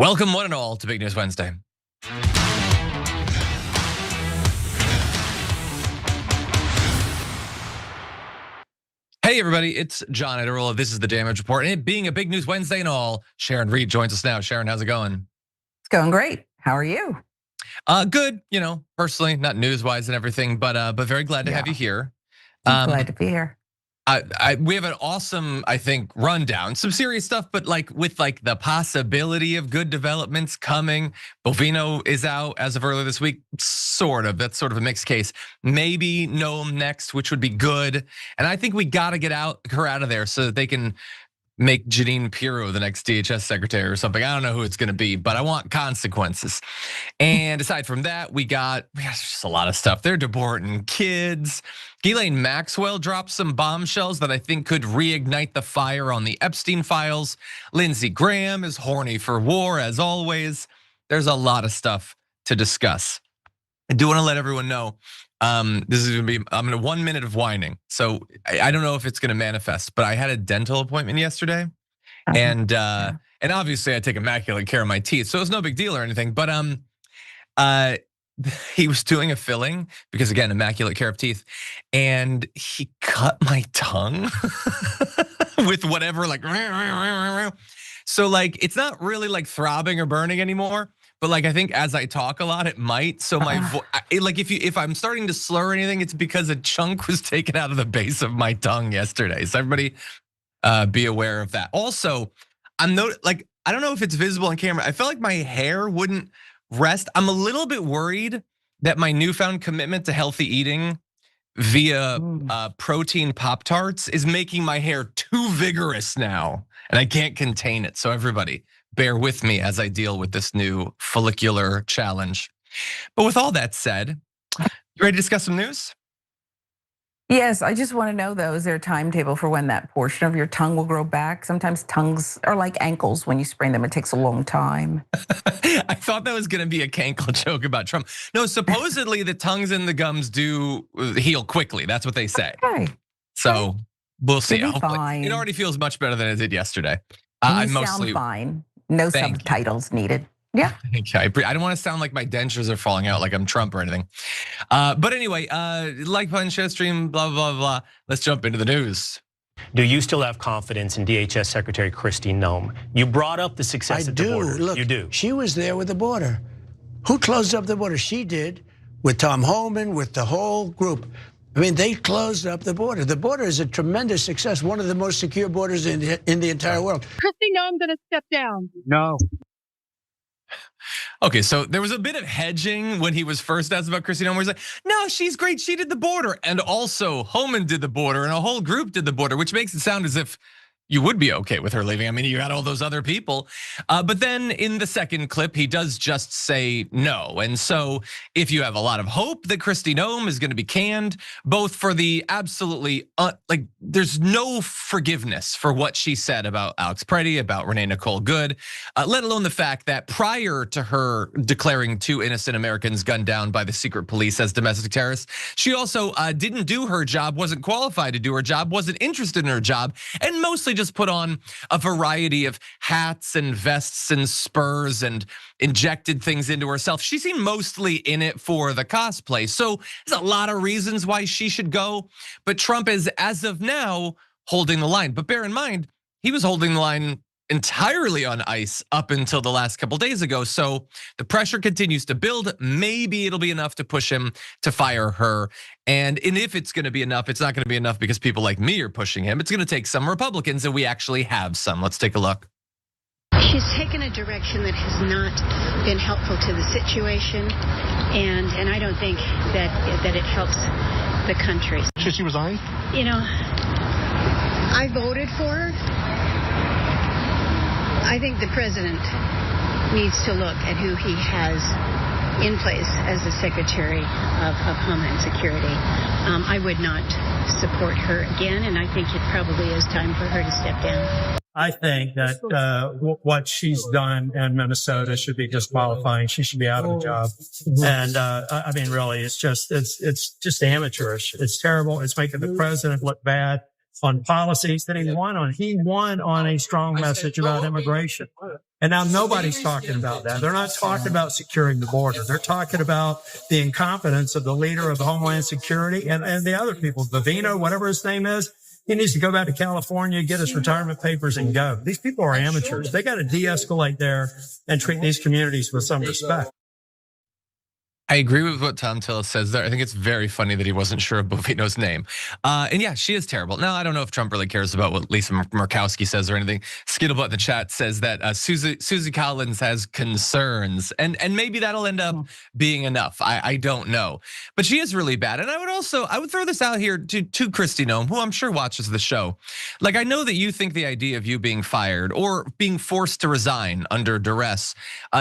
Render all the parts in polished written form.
Welcome one and all to Big News Wednesday. Hey everybody, it's John Iadarola. This is the Damage Report. And it being a Big News Wednesday and all, Sharon Reed joins us now. Sharon, how's it going? It's going great. How are you? Good, personally, not news-wise and everything, but very glad to have you here. I'm glad to be here. We have an awesome, I think, rundown. Some serious stuff, but with the possibility of good developments coming. Bovino is out as of earlier this week, sort of. That's sort of a mixed case. Maybe Noem next, which would be good. And I think we got to get her out of there so that they can make Jeanine Pirro the next DHS secretary or something. I don't know who it's gonna be, but I want consequences. And aside from that, we got just a lot of stuff. They're deporting kids. Ghislaine Maxwell dropped some bombshells that I think could reignite the fire on the Epstein files. Lindsey Graham is horny for war as always. There's a lot of stuff to discuss. I do wanna let everyone know, this is gonna be, I'm gonna 1 minute of whining. So I don't know if it's gonna manifest, but I had a dental appointment yesterday. And obviously I take immaculate care of my teeth, so it's no big deal or anything. But he was doing a filling because again, immaculate care of teeth, and he cut my tongue with whatever, so it's not really throbbing or burning anymore. But I think as I talk a lot, it might. So my if I'm starting to slur anything, it's because a chunk was taken out of the base of my tongue yesterday. So everybody, be aware of that. Also, I don't know if it's visible on camera. I felt like my hair wouldn't rest. I'm a little bit worried that my newfound commitment to healthy eating via protein Pop-Tarts is making my hair too vigorous now, and I can't contain it. So everybody, bear with me as I deal with this new follicular challenge. But with all that said, you ready to discuss some news? Yes, I just want to know though, is there a timetable for when that portion of your tongue will grow back? Sometimes tongues are like ankles. When you sprain them, it takes a long time. I thought that was gonna be a cankle joke about Trump. No, supposedly the tongues and the gums do heal quickly. That's what they say. Okay. So we'll see. Hopefully, fine. It already feels much better than it did yesterday. You sound fine. No subtitles needed. Yeah. Okay, I don't want to sound like my dentures are falling out like I'm Trump or anything. But anyway, button, share, stream, blah, blah, blah. Let's jump into the news. Do you still have confidence in DHS Secretary Kristi Noem? You brought up the success at the border. Look, you do. She was there with the border. Who closed up the border? She did, with Tom Homan, with the whole group. I mean, they closed up the border. The border is a tremendous success, one of the most secure borders in the entire world. Kristi Noem gonna step down? No. Okay, so there was a bit of hedging when he was first asked about Kristi Noem, where he's like, no, she's great, she did the border. And also Homan did the border and a whole group did the border, which makes it sound as if you would be okay with her leaving. I mean, you got all those other people. But then in the second clip, he does just say no. And so if you have a lot of hope that Kristi Noem is gonna be canned, both for the absolutely, there's no forgiveness for what she said about Alex Preddy, about Renee Nicole Good, let alone the fact that prior to her declaring 2 innocent Americans gunned down by the secret police as domestic terrorists, she also didn't do her job, wasn't qualified to do her job, wasn't interested in her job, and mostly just put on a variety of hats and vests and spurs and injected things into herself. She seemed mostly in it for the cosplay. So there's a lot of reasons why she should go, but Trump is, as of now, holding the line. But bear in mind, he was holding the line entirely on ice up until the last couple days ago. So the pressure continues to build. Maybe it'll be enough to push him to fire her. And if it's gonna be enough, it's not gonna be enough because people like me are pushing him. It's gonna take some Republicans, and we actually have some. Let's take a look. She's taken a direction that has not been helpful to the situation, and I don't think that it helps the country. Should she resign? I voted for her. I think the president needs to look at who he has in place as the Secretary of Homeland Security. I would not support her again, and I think it probably is time for her to step down. I think that what she's done in Minnesota should be disqualifying. She should be out of the job. And I mean, really, it's just amateurish. It's terrible. It's making the president look bad on policies that he won on. He won on a strong message about immigration. And now nobody's talking about that. They're not talking about securing the border. They're talking about the incompetence of the leader of Homeland Security and the other people, Bavino, whatever his name is. He needs to go back to California, get his retirement papers and go. These people are amateurs. They got to de-escalate there and treat these communities with some respect. I agree with what Tom Tillis says there. I think it's very funny that he wasn't sure of Bovino's name. And yeah, she is terrible. Now, I don't know if Trump really cares about what Lisa Murkowski says or anything. Skittlebutt in the chat says that Susie Collins has concerns. And maybe that'll end up being enough. I don't know. But she is really bad. And I would throw this out here to Kristi Noem, who I'm sure watches the show. Like, I know that you think the idea of you being fired or being forced to resign under duress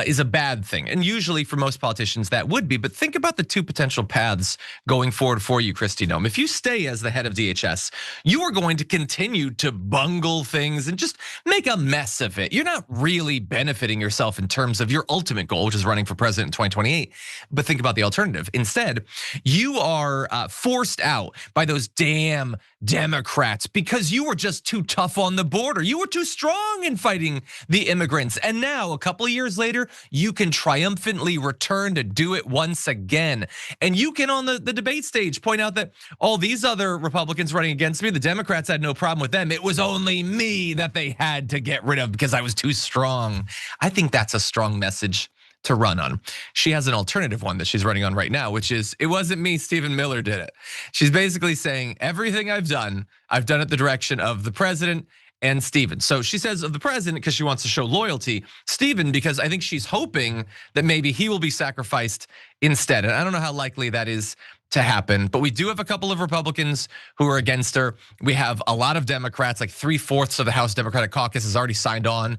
is a bad thing. And usually for most politicians that would be. But think about the two potential paths going forward for you, Kristi Noem. If you stay as the head of DHS, you are going to continue to bungle things and just make a mess of it. You're not really benefiting yourself in terms of your ultimate goal, which is running for president in 2028. But think about the alternative. Instead, you are forced out by those damn Democrats because you were just too tough on the border. You were too strong in fighting the immigrants. And now, a couple of years later, you can triumphantly return to do it once again. And you can, on the debate stage, point out that all these other Republicans running against me, the Democrats had no problem with them. It was only me that they had to get rid of because I was too strong. I think that's a strong message to run on. She has an alternative one that she's running on right now, which is, it wasn't me, Stephen Miller did it. She's basically saying everything I've done it the direction of the president and Stephen. So she says of the president because she wants to show loyalty, Stephen because I think she's hoping that maybe he will be sacrificed instead. And I don't know how likely that is to happen, but we do have a couple of Republicans who are against her. We have a lot of Democrats, like 3/4 of the House Democratic Caucus has already signed on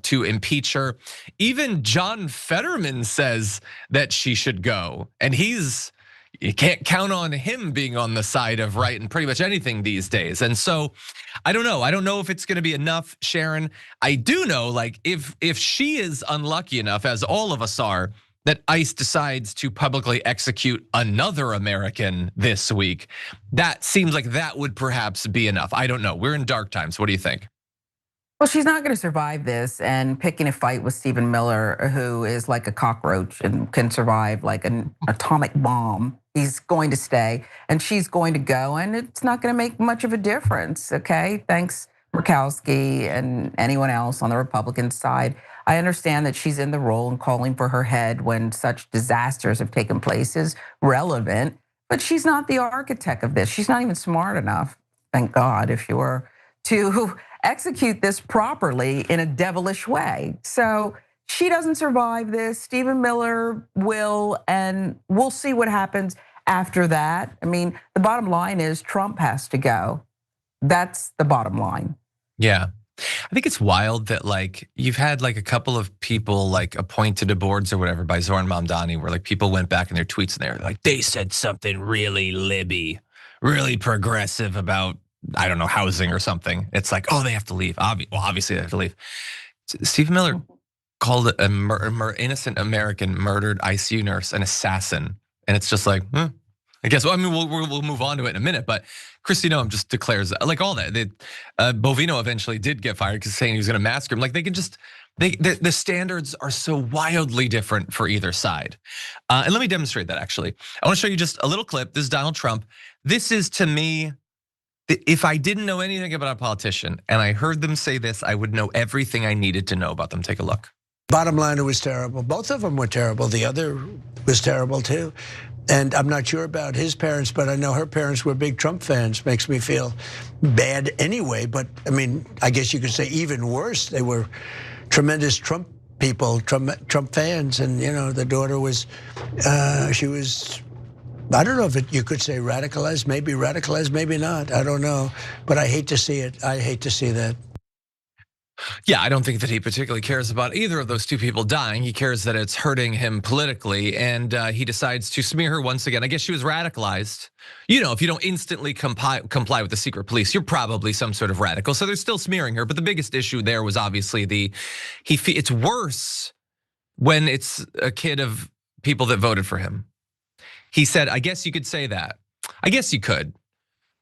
to impeach her. Even John Fetterman says that she should go, and you can't count on him being on the side of right in pretty much anything these days. And so I don't know. I don't know if it's gonna be enough, Sharon. I do know, like, if she is unlucky enough, as all of us are, that ICE decides to publicly execute another American this week, that seems like that would perhaps be enough. I don't know. We're in dark times. What do you think? Well, she's not going to survive this, and picking a fight with Stephen Miller, who is like a cockroach and can survive like an atomic bomb. He's going to stay, and she's going to go, and it's not going to make much of a difference, okay? Thanks, Murkowski and anyone else on the Republican side. I understand that she's in the role and calling for her head when such disasters have taken place is relevant, but she's not the architect of this. She's not even smart enough, thank God, if you were, to execute this properly in a devilish way. So she doesn't survive this. Stephen Miller will, and we'll see what happens after that. I mean, the bottom line is Trump has to go. That's the bottom line. Yeah. I think it's wild that like you've had like a couple of people like appointed to boards or whatever by Zoran Mamdani, where like people went back in their tweets and they're like, they said something really libby, really progressive about, I don't know, housing or something. It's like, oh, they have to leave. Well, obviously they have to leave. Stephen Miller called an innocent American murdered ICU nurse an assassin. And it's just like, I guess, well, I mean, we'll move on to it in a minute, but Kristi Noem just declares like all that. Bovino eventually did get fired because saying he was gonna massacre him. Like they can just, the standards are so wildly different for either side. And let me demonstrate that actually. I wanna show you just a little clip. This is Donald Trump. This is, to me, if I didn't know anything about a politician and I heard them say this, I would know everything I needed to know about them. Take a look. Bottom line, it was terrible. Both of them were terrible. The other was terrible too. And I'm not sure about his parents, but I know her parents were big Trump fans. Makes me feel bad anyway. But I mean, I guess you could say even worse. They were tremendous Trump people, Trump fans. And you know, the daughter was, she was, I don't know if you could say radicalized, maybe not. I don't know. But I hate to see it. I hate to see that. Yeah, I don't think that he particularly cares about either of those two people dying. He cares that it's hurting him politically, and he decides to smear her once again. I guess she was radicalized. You know, if you don't instantly comply with the secret police, you're probably some sort of radical. So they're still smearing her, but the biggest issue there was obviously it's worse when it's a kid of people that voted for him. He said, I guess you could say that. I guess you could.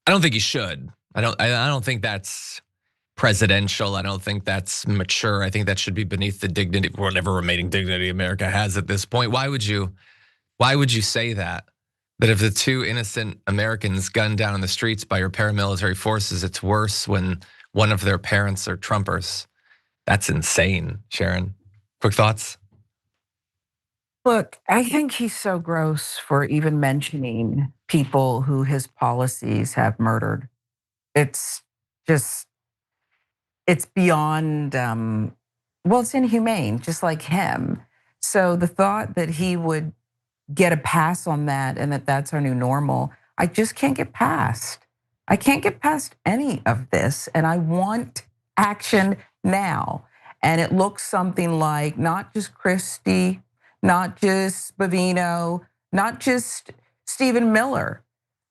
I don't think you should. I don't think that's presidential. I don't think that's mature. I think that should be beneath the dignity, whatever remaining dignity America has at this point. Why would you say that? That if the two innocent Americans gunned down in the streets by your paramilitary forces, it's worse when one of their parents are Trumpers. That's insane, Sharon. Quick thoughts? Look, I think he's so gross for even mentioning people who his policies have murdered. It's just, it's beyond, well, it's inhumane, just like him. So the thought that he would get a pass on that and that that's our new normal, I just can't get past. I can't get past any of this, and I want action now. And it looks something like not just Kristi, not just Bavino, not just Stephen Miller.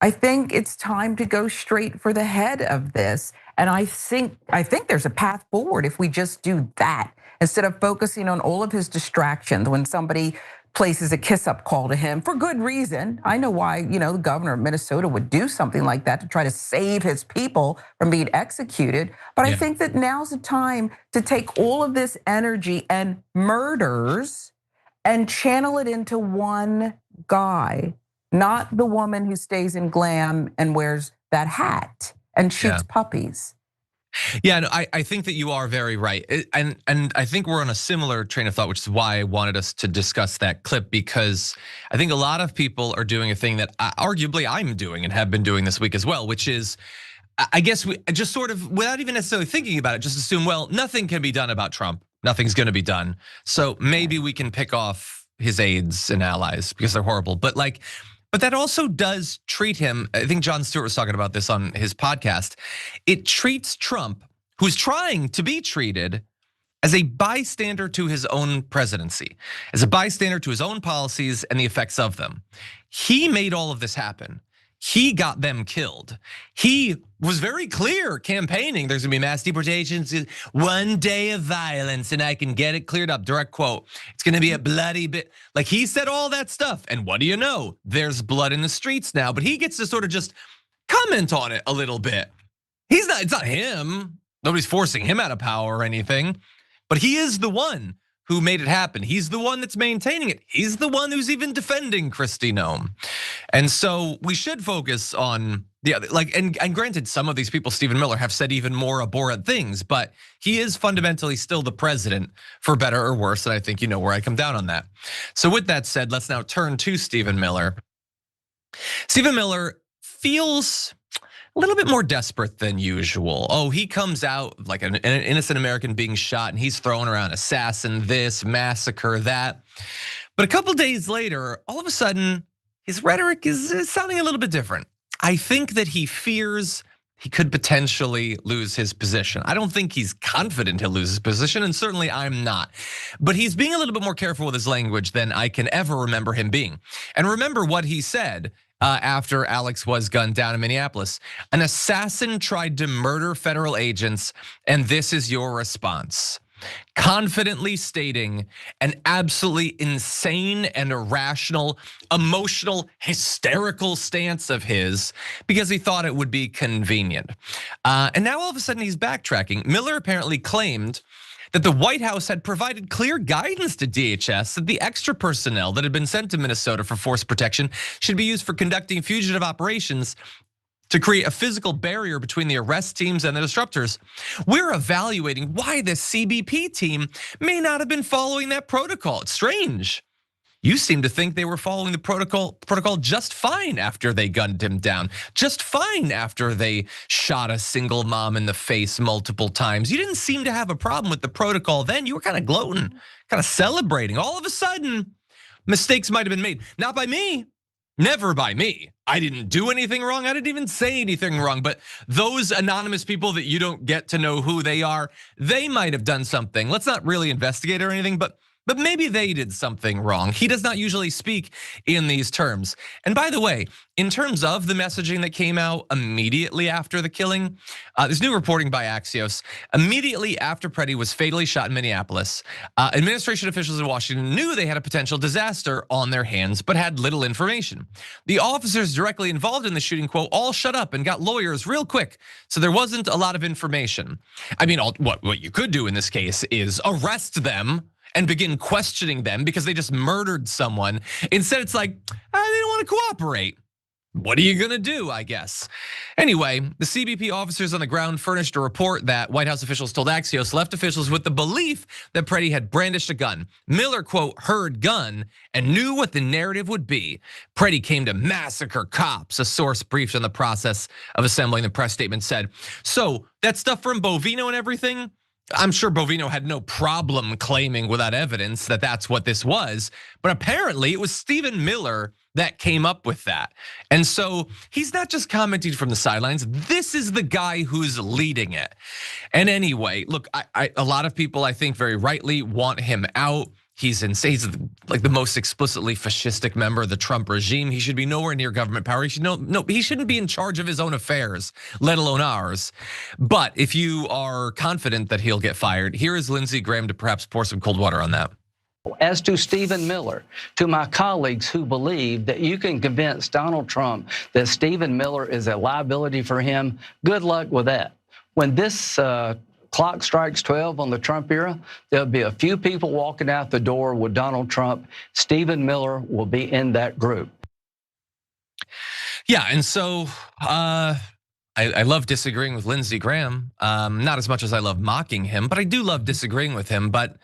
I think it's time to go straight for the head of this. And I think there's a path forward if we just do that instead of focusing on all of his distractions. When somebody places a kiss-up call to him for good reason, I know why, the governor of Minnesota would do something like that to try to save his people from being executed. But I think that now's the time to take all of this energy and murders and channel it into one guy, not the woman who stays in glam and wears that hat and shoots puppies. Yeah, no, I think that you are very right. And I think we're on a similar train of thought, which is why I wanted us to discuss that clip, because I think a lot of people are doing a thing that arguably I'm doing and have been doing this week as well, which is, I guess we just sort of, without even necessarily thinking about it, just assume, well, nothing can be done about Trump. Nothing's gonna be done. So maybe we can pick off his aides and allies because they're horrible. But that also does treat him, I think Jon Stewart was talking about this on his podcast. It treats Trump, who's trying to be treated as a bystander to his own presidency, as a bystander to his own policies and the effects of them. He made all of this happen. He got them killed. He was very clear campaigning, there's gonna be mass deportations, one day of violence, and I can get it cleared up, direct quote. It's gonna be a bloody bit. Like, he said all that stuff, and what do you know? There's blood in the streets now, but he gets to sort of just comment on it a little bit. It's not him. Nobody's forcing him out of power or anything, but he is the one who made it happen. He's the one that's maintaining it. He's the one who's even defending Kristi Noem. And so we should focus on the other, and granted, some of these people, Stephen Miller, have said even more abhorrent things, but he is fundamentally still the president, for better or worse, and I think you know where I come down on that. So with that said, let's now turn to Stephen Miller. Stephen Miller feels a little bit more desperate than usual. Oh, he comes out like an innocent American being shot, and he's throwing around assassin this, massacre that. But a couple days later, all of a sudden, his rhetoric is sounding a little bit different. I think that he fears he could potentially lose his position. I don't think he's confident he'll lose his position, and certainly I'm not. But he's being a little bit more careful with his language than I can ever remember him being. And remember what he said after Alex was gunned down in Minneapolis. An assassin tried to murder federal agents, and this is your response. Confidently stating an absolutely insane and irrational, emotional, hysterical stance of his because he thought it would be convenient. And now all of a sudden he's backtracking. Miller apparently claimed that the White House had provided clear guidance to DHS that the extra personnel that had been sent to Minnesota for force protection should be used for conducting fugitive operations to create a physical barrier between the arrest teams and the disruptors. We're evaluating why the CBP team may not have been following that protocol. It's strange. You seem to think they were following the protocol just fine after they gunned him down, just fine after they shot a single mom in the face multiple times. You didn't seem to have a problem with the protocol then. You were kind of gloating, kind of celebrating. All of a sudden, mistakes might have been made. Not by me, never by me. I didn't do anything wrong. I didn't even say anything wrong. But those anonymous people that you don't get to know who they are, they might have done something. Let's not really investigate or anything, but but maybe they did something wrong. He does not usually speak in these terms. And by the way, in terms of the messaging that came out immediately after the killing, there's new reporting by Axios. Immediately after Preddy was fatally shot in Minneapolis, administration officials in Washington knew they had a potential disaster on their hands, but had little information. The officers directly involved in the shooting, quote, all shut up and got lawyers real quick. So there wasn't a lot of information. I mean, what you could do in this case is arrest them and begin questioning them because they just murdered someone. Instead, it's like, they don't want to cooperate. What are you gonna do, I guess? Anyway, the CBP officers on the ground furnished a report that White House officials told Axios left officials with the belief that Preddy had brandished a gun. Miller, quote, heard gun and knew what the narrative would be. Preddy came to massacre cops, a source briefed on the process of assembling the press statement said. So that stuff from Bovino and everything, I'm sure Bovino had no problem claiming without evidence that that's what this was, but apparently it was Stephen Miller that came up with that. And so he's not just commenting from the sidelines, this is the guy who's leading it. And anyway, look, a lot of people I think very rightly want him out. He's insane. He's like the most explicitly fascistic member of the Trump regime. He should be nowhere near government power. He shouldn't be in charge of his own affairs, let alone ours. But if you are confident that he'll get fired, here is Lindsey Graham to perhaps pour some cold water on that. As to Stephen Miller, to my colleagues who believe that you can convince Donald Trump that Stephen Miller is a liability for him, good luck with that. When this clock strikes 12 on the Trump era, there'll be a few people walking out the door with Donald Trump. Stephen Miller will be in that group. Yeah, and so I love disagreeing with Lindsey Graham, not as much as I love mocking him, but I do love disagreeing with him. But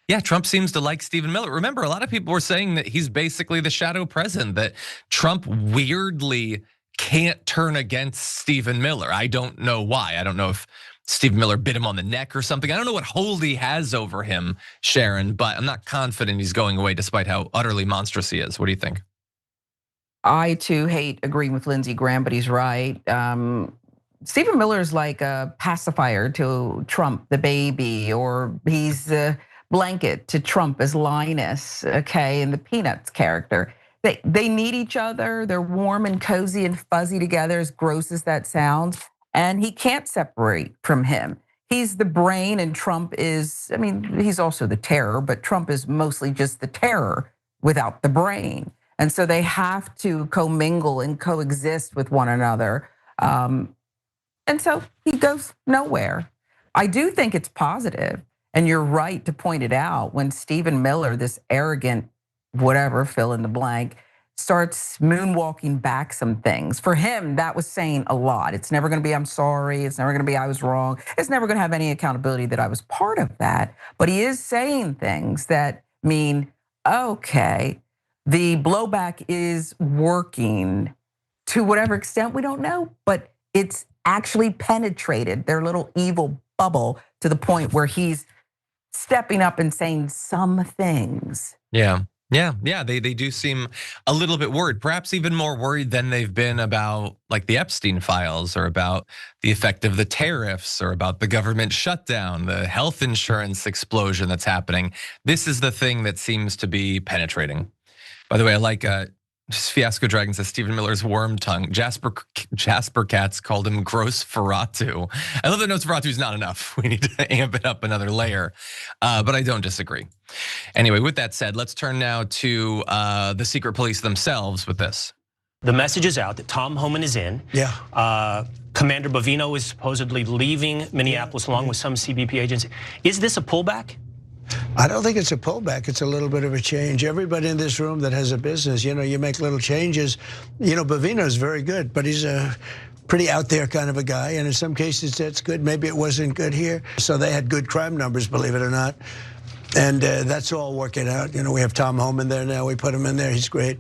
yeah, Trump seems to like Stephen Miller. Remember, a lot of people were saying that he's basically the shadow president, that Trump weirdly can't turn against Stephen Miller. I don't know why. I don't know if Stephen Miller bit him on the neck or something. I don't know what hold he has over him, Sharon, but I'm not confident he's going away despite how utterly monstrous he is. What do you think? I too hate agreeing with Lindsey Graham, but he's right. Stephen Miller is like a pacifier to Trump, the baby, or he's a blanket to Trump as Linus, okay, and the Peanuts character. They need each other. They're warm and cozy and fuzzy together, as gross as that sounds. And he can't separate from him. He's the brain and Trump is, I mean, he's also the terror, but Trump is mostly just the terror without the brain. And so they have to commingle and coexist with one another. And so he goes nowhere. I do think it's positive. And you're right to point it out when Stephen Miller, this arrogant, whatever, fill in the blank, starts moonwalking back some things. For him, that was saying a lot. It's never gonna be, I'm sorry. It's never gonna be, I was wrong. It's never gonna have any accountability that I was part of that. But he is saying things that mean, okay, the blowback is working to whatever extent, we don't know, but it's actually penetrated their little evil bubble to the point where he's stepping up and saying some things. Yeah, they do seem a little bit worried, perhaps even more worried than they've been about like the Epstein files or about the effect of the tariffs or about the government shutdown, the health insurance explosion that's happening. This is the thing that seems to be penetrating. By the way, I like Fiasco Dragon says Stephen Miller's worm tongue. Jasper Katz called him gross Ferratu. I love that Nosferatu is not enough. We need to amp it up another layer, but I don't disagree. Anyway, with that said, let's turn now to the secret police themselves with this. The message is out that Tom Homan is in. Yeah. Commander Bovino is supposedly leaving Minneapolis along with some CBP agents. Is this a pullback? I don't think it's a pullback. It's a little bit of a change. Everybody in this room that has a business, you make little changes. Bovino's very good, but he's a pretty out there kind of a guy. And in some cases that's good. Maybe it wasn't good here. So they had good crime numbers, believe it or not. And that's all working out. We have Tom Homan there now. We put him in there. He's great.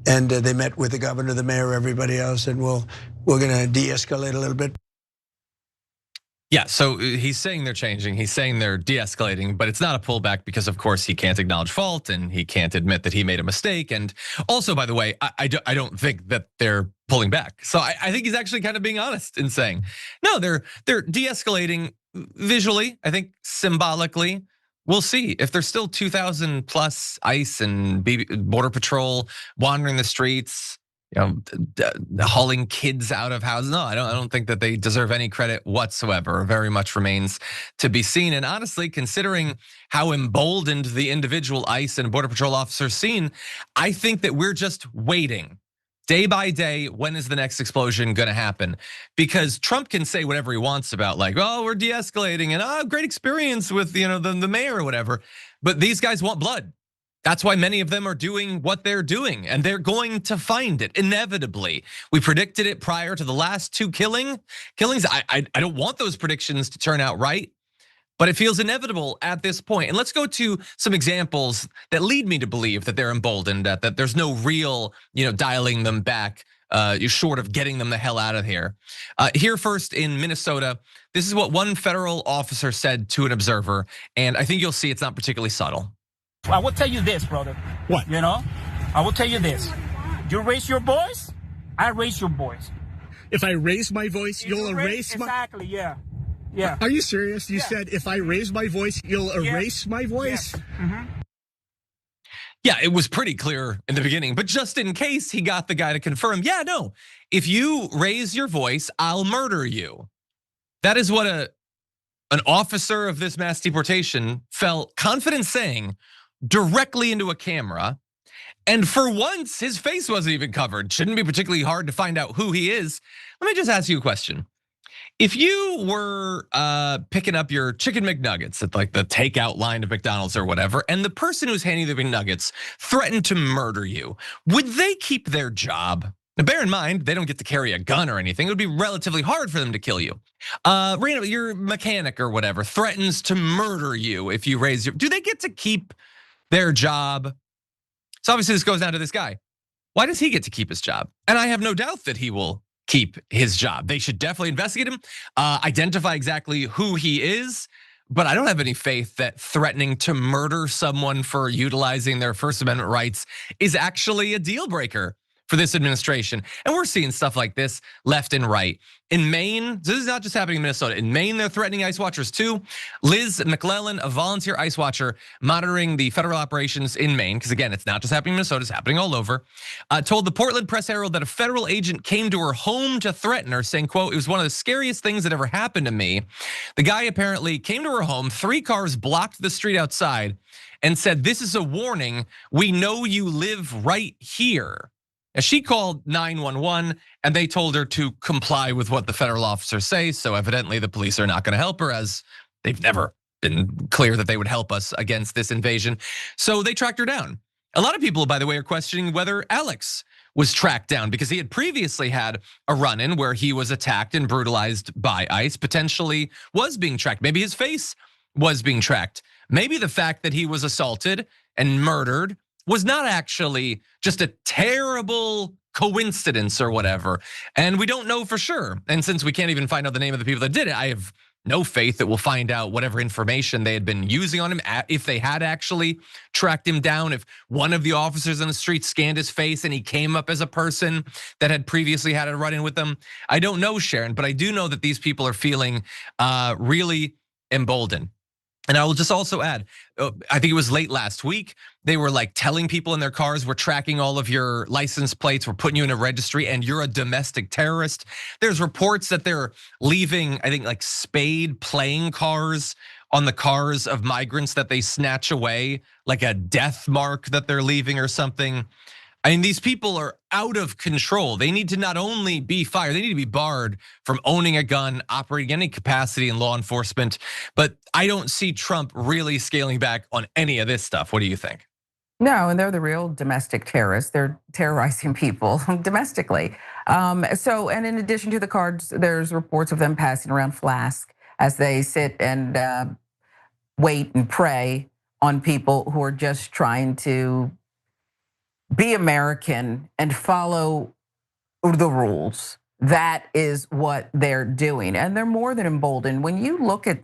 And they met with the governor, the mayor, everybody else. And we're going to de-escalate a little bit. Yeah, so he's saying they're changing, he's saying they're de-escalating, but it's not a pullback because of course he can't acknowledge fault and he can't admit that he made a mistake. And also, by the way, I don't think that they're pulling back. So I think he's actually kind of being honest in saying, no, they're de-escalating visually, I think symbolically. We'll see if there's still 2,000 plus ICE and Border Patrol wandering the streets, hauling kids out of houses. No, I don't think that they deserve any credit whatsoever. Very much remains to be seen. And honestly, considering how emboldened the individual ICE and Border Patrol officers seem, I think that we're just waiting. Day by day, when is the next explosion gonna happen? Because Trump can say whatever he wants about like, oh, we're de-escalating and great experience with the mayor or whatever. But these guys want blood. That's why many of them are doing what they're doing, and they're going to find it inevitably. We predicted it prior to the last two killings. I don't want those predictions to turn out right, but it feels inevitable at this point. And let's go to some examples that lead me to believe that they're emboldened, that there's no real, dialing them back, short of getting them the hell out of here. Here first in Minnesota, this is what one federal officer said to an observer, and I think you'll see it's not particularly subtle. I will tell you this, brother. What? I will tell you this. You raise your voice, I raise your voice. If I raise my voice, you'll erase my... Exactly, yeah. Yeah. Are you serious? You said if I raise my voice, you'll erase my voice? Yeah. Yeah, it was pretty clear in the beginning, but just in case he got the guy to confirm, yeah, no, if you raise your voice, I'll murder you. That is what an officer of this mass deportation felt confident saying directly into a camera. And for once, his face wasn't even covered. Shouldn't be particularly hard to find out who he is. Let me just ask you a question. If you were picking up your chicken McNuggets at like the takeout line of McDonald's or whatever, and the person who's handing you the McNuggets threatened to murder you, would they keep their job? Now bear in mind, they don't get to carry a gun or anything. It would be relatively hard for them to kill you. Your mechanic or whatever threatens to murder you if you raise your, do they get to keep their job? So obviously this goes down to this guy. Why does he get to keep his job? And I have no doubt that he will keep his job. They should definitely investigate him, identify exactly who he is, but I don't have any faith that threatening to murder someone for utilizing their First Amendment rights is actually a deal breaker for this administration. And we're seeing stuff like this left and right. In Maine, this is not just happening in Minnesota. In Maine, they're threatening ICE watchers too. Liz McClellan, a volunteer ICE watcher monitoring the federal operations in Maine, because again, it's not just happening in Minnesota, it's happening all over, told the Portland Press Herald that a federal agent came to her home to threaten her, saying, quote, "It was one of the scariest things that ever happened to me." The guy apparently came to her home, 3 cars blocked the street outside, and said, "This is a warning, we know you live right here." And she called 911 and they told her to comply with what the federal officers say. So evidently the police are not gonna help her, as they've never been clear that they would help us against this invasion. So they tracked her down. A lot of people, by the way, are questioning whether Alex was tracked down, because he had previously had a run-in where he was attacked and brutalized by ICE, potentially was being tracked. Maybe his face was being tracked. Maybe the fact that he was assaulted and murdered was not actually just a terrible coincidence or whatever. And we don't know for sure. And since we can't even find out the name of the people that did it, I have no faith that we'll find out whatever information they had been using on him, if they had actually tracked him down, if one of the officers on the street scanned his face and he came up as a person that had previously had a run-in with them. I don't know, Sharon, but I do know that these people are feeling really emboldened. And I will just also add, I think it was late last week, they were like telling people in their cars, we're tracking all of your license plates, we're putting you in a registry, and you're a domestic terrorist. There's reports that they're leaving, I think, like spade playing cars on the cars of migrants that they snatch away, like a death mark that they're leaving or something. I mean, these people are out of control. They need to not only be fired, they need to be barred from owning a gun, operating any capacity in law enforcement. But I don't see Trump really scaling back on any of this stuff. What do you think? No, and they're the real domestic terrorists. They're terrorizing people domestically. And in addition to the cards, there's reports of them passing around flasks as they sit and wait and prey on people who are just trying to be American and follow the rules. That is what they're doing. And they're more than emboldened. When you look at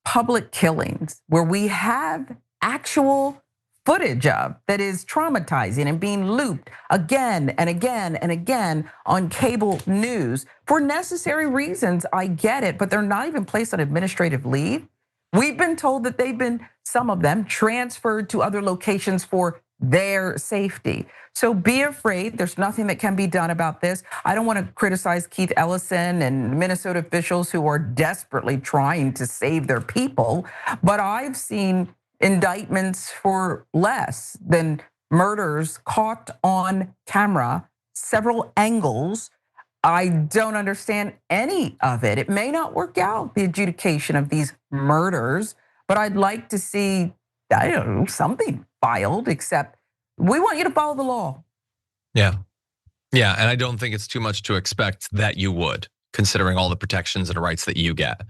public killings where we have actual footage of that is traumatizing and being looped again and again and again on cable news for necessary reasons, I get it, but they're not even placed on administrative leave. We've been told that they've been, some of them, transferred to other locations for their safety. So be afraid. There's nothing that can be done about this. I don't want to criticize Keith Ellison and Minnesota officials who are desperately trying to save their people, but I've seen indictments for less than murders caught on camera, several angles. I don't understand any of it. It may not work out, the adjudication of these murders, but I'd like to see, I don't know, something filed, except we want you to follow the law. Yeah, and I don't think it's too much to expect that you would, considering all the protections and rights that you get.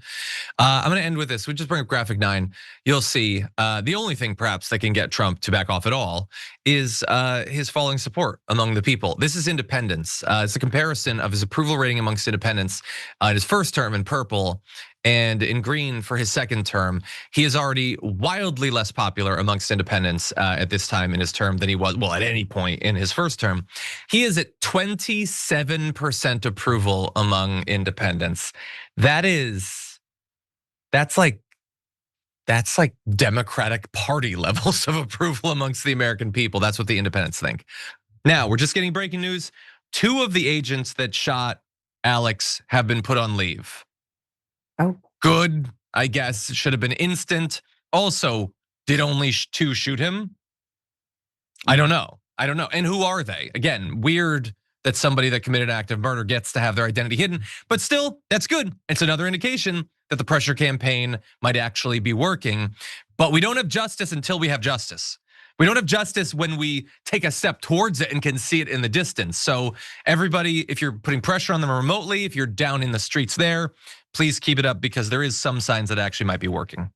I'm gonna end with this. We just bring up graphic 9. You'll see the only thing perhaps that can get Trump to back off at all is his falling support among the people. This is independents. It's a comparison of his approval rating amongst independents in his first term in purple, and in green for his second term. He is already wildly less popular amongst independents at this time in his term than he was, well, at any point in his first term. He is at 27% approval among independents. That's like Democratic Party levels of approval amongst the American people. That's what the independents think. Now, we're just getting breaking news. 2 of the agents that shot Alex have been put on leave. Oh, good, I guess, should have been instant. Also, did only 2 shoot him? I don't know. And who are they? Again, weird that somebody that committed an act of murder gets to have their identity hidden, but still, that's good. It's another indication that the pressure campaign might actually be working, but we don't have justice until we have justice. We don't have justice when we take a step towards it and can see it in the distance. So everybody, if you're putting pressure on them remotely, if you're down in the streets there, please keep it up, because there is some signs that it actually might be working.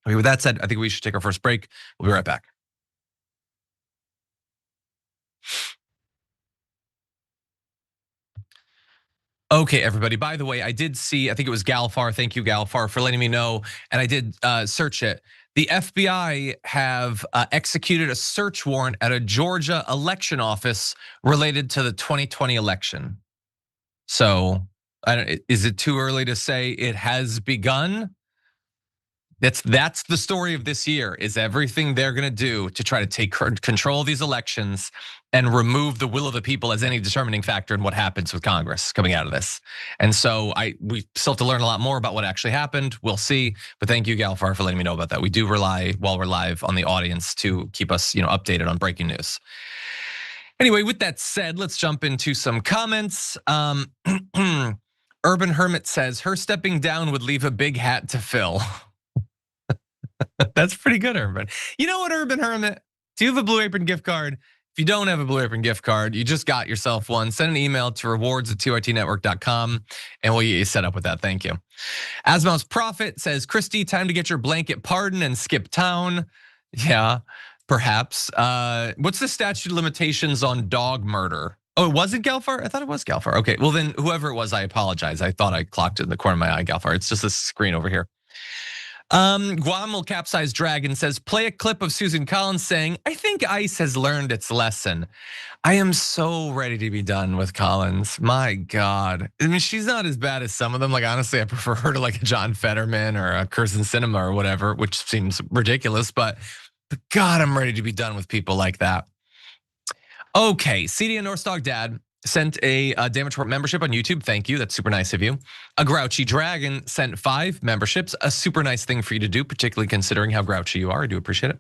Okay, with that said, I think we should take our first break. We'll be right back. Okay, everybody. By the way, I did see, I think it was Galfar. Thank you, Galfar, for letting me know. And I did search it. The FBI have executed a search warrant at a Georgia election office related to the 2020 election. So, is it too early to say it has begun? That's the story of this year, is everything they're gonna do to try to take control of these elections and remove the will of the people as any determining factor in what happens with Congress coming out of this. And so we still have to learn a lot more about what actually happened. We'll see, but thank you, Galfar, for letting me know about that. We do rely, while we're live, on the audience to keep us updated on breaking news. Anyway, with that said, let's jump into some comments. Urban Hermit says, her stepping down would leave a big hat to fill. That's pretty good, Urban. You know what, Urban Hermit? Do you have a Blue Apron gift card? If you don't have a Blue Apron gift card, you just got yourself one. Send an email to rewards@tyrtnetwork.com and we'll get you set up with that. Thank you. Asmouse Prophet says, Kristi, time to get your blanket pardon and skip town. Yeah, perhaps. What's the statute of limitations on dog murder? Oh, was it Galfar? I thought it was Galfar. Okay, well then, whoever it was, I apologize. I thought I clocked it in the corner of my eye, Galfar. It's just this screen over here. Guam will capsize dragon says, play a clip of Susan Collins saying, I think ICE has learned its lesson. I am so ready to be done with Collins. My God. I mean, she's not as bad as some of them. Like, honestly, I prefer her to like a John Fetterman or a Kirsten Sinema or whatever, which seems ridiculous, but God, I'm ready to be done with people like that. Okay, CD and North Dog Dad sent a Damage Report membership on YouTube. Thank you, that's super nice of you. A Grouchy Dragon sent 5 memberships, a super nice thing for you to do, particularly considering how grouchy you are. I do appreciate it.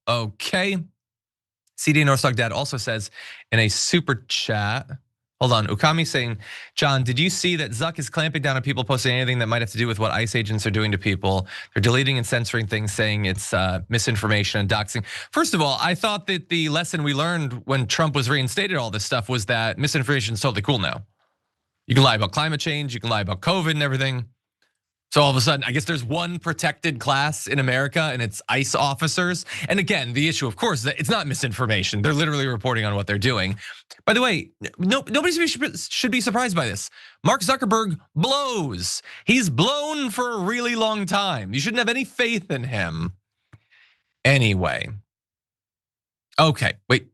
Okay. CD Northstock Dad also says in a super chat, hold on, Ukami saying, John, did you see that Zuck is clamping down on people posting anything that might have to do with what ICE agents are doing to people? They're deleting and censoring things, saying it's misinformation and doxing. First of all, I thought that the lesson we learned when Trump was reinstated all this stuff was that misinformation is totally cool now. You can lie about climate change, you can lie about COVID and everything. So all of a sudden, I guess there's one protected class in America and it's ICE officers. And again, the issue, of course, is that it's not misinformation. They're literally reporting on what they're doing. By the way, nobody should be surprised by this. Mark Zuckerberg blows. He's blown for a really long time. You shouldn't have any faith in him. Anyway. Okay, wait.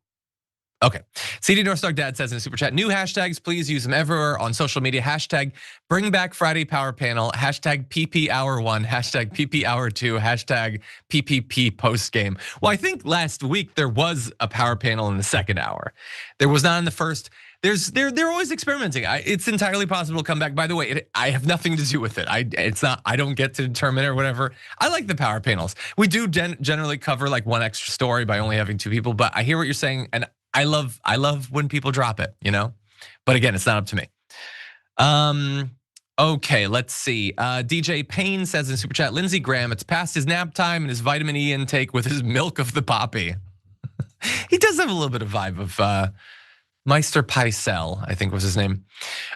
Okay. CD Northstar Dad says in a super chat, new hashtags, please use them everywhere on social media. Hashtag bring back Friday Power Panel. Hashtag PP Hour 1. Hashtag PP Hour 2. Hashtag PPP post game. Well, I think last week there was a power panel in the second hour. There was not in the first. They're always experimenting. It's entirely possible to come back. By the way, I have nothing to do with it. I don't get to determine it or whatever. I like the power panels. We do generally cover like one extra story by only having two people, but I hear what you're saying, and I love when people drop it, you know? But again, it's not up to me. Okay, let's see. DJ Payne says in super chat, Lindsey Graham, it's past his nap time and his vitamin E intake with his milk of the poppy. He does have a little bit of vibe of Meister Peisel, I think was his name.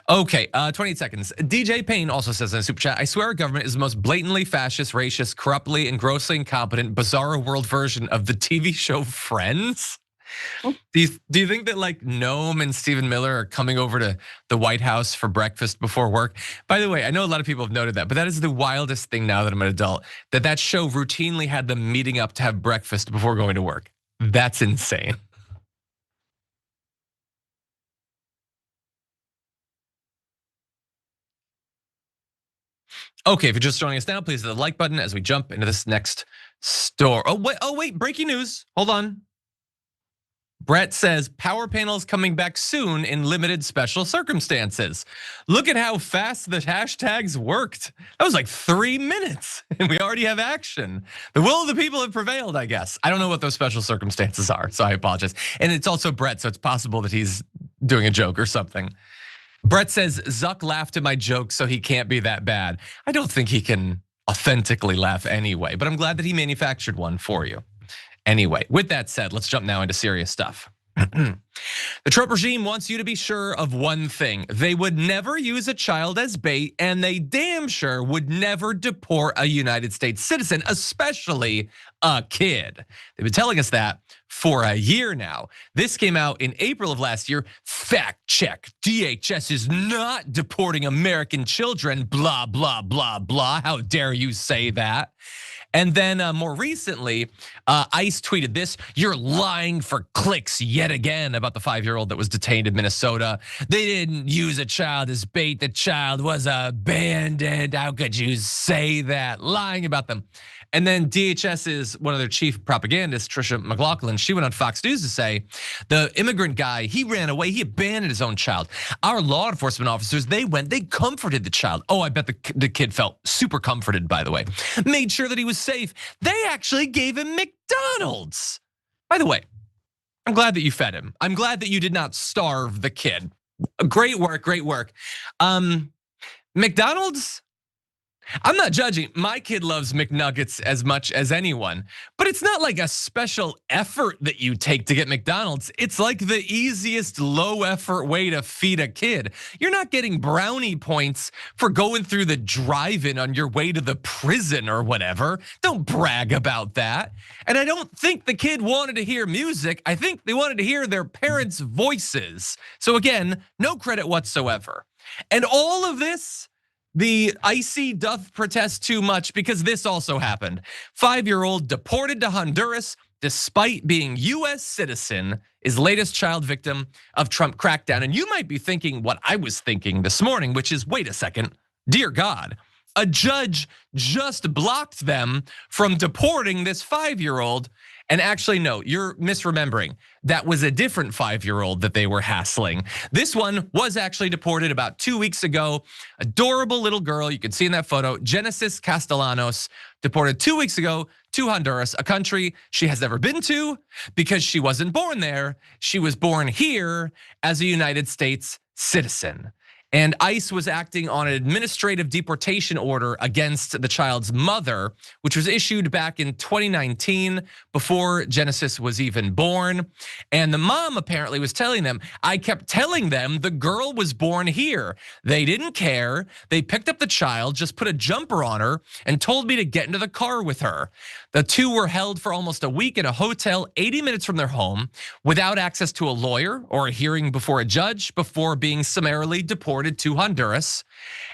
Okay, 28 seconds. DJ Payne also says in a super chat, I swear our government is the most blatantly fascist, racist, corruptly and grossly incompetent, bizarro world version of the TV show Friends. Do you think that like Noem and Stephen Miller are coming over to the White House for breakfast before work? By the way, I know a lot of people have noted that, but that is the wildest thing now that I'm an adult, that show routinely had them meeting up to have breakfast before going to work. That's insane. Okay, if you're just joining us now, please hit the like button as we jump into this next story. Oh wait, breaking news. Hold on. Brett says power panels coming back soon in limited special circumstances. Look at how fast the hashtags worked. That was like 3 minutes and we already have action. The will of the people have prevailed, I guess. I don't know what those special circumstances are, so I apologize. And it's also Brett, so it's possible that he's doing a joke or something. Brett says, Zuck laughed at my joke, so he can't be that bad. I don't think he can authentically laugh anyway, but I'm glad that he manufactured one for you. Anyway, with that said, let's jump now into serious stuff. The Trump regime wants you to be sure of one thing. They would never use a child as bait, and they damn sure would never deport a United States citizen, especially a kid. They've been telling us that for a year now. This came out in April of last year. Fact check, DHS is not deporting American children, blah, blah, blah, blah. How dare you say that? And then more recently, ICE tweeted this, you're lying for clicks yet again about the 5-year-old that was detained in Minnesota. They didn't use a child as bait, the child was abandoned. How could you say that? Lying about them. And then DHS's one of their chief propagandists, Tricia McLaughlin, she went on Fox News to say, the immigrant guy, he ran away, he abandoned his own child. Our law enforcement officers, they comforted the child. Oh, I bet the kid felt super comforted, by the way. Made sure that he was safe. They actually gave him McDonald's. By the way, I'm glad that you fed him. I'm glad that you did not starve the kid. Great work, great work. McDonald's, I'm not judging. My kid loves McNuggets as much as anyone, but it's not like a special effort that you take to get McDonald's. It's like the easiest low effort way to feed a kid. You're not getting brownie points for going through the drive-in on your way to the prison or whatever. Don't brag about that. And I don't think the kid wanted to hear music. I think they wanted to hear their parents' voices. So again, no credit whatsoever. And all of this, the icy doth protest too much because this also happened. 5-year-old deported to Honduras despite being US citizen is latest child victim of Trump crackdown. And you might be thinking what I was thinking this morning, which is, wait a second, dear God, a judge just blocked them from deporting this 5-year-old. And actually, no, you're misremembering. That was a different 5-year-old that they were hassling. This one was actually deported about 2 weeks ago. Adorable little girl, you can see in that photo, Genesis Castellanos, deported 2 weeks ago to Honduras, a country she has never been to because she wasn't born there. She was born here as a United States citizen. And ICE was acting on an administrative deportation order against the child's mother, which was issued back in 2019 before Genesis was even born. And the mom apparently was telling them, I kept telling them the girl was born here. They didn't care. They picked up the child, just put a jumper on her and told me to get into the car with her. The two were held for almost a week in a hotel 80 minutes from their home without access to a lawyer or a hearing before a judge before being summarily deported to Honduras.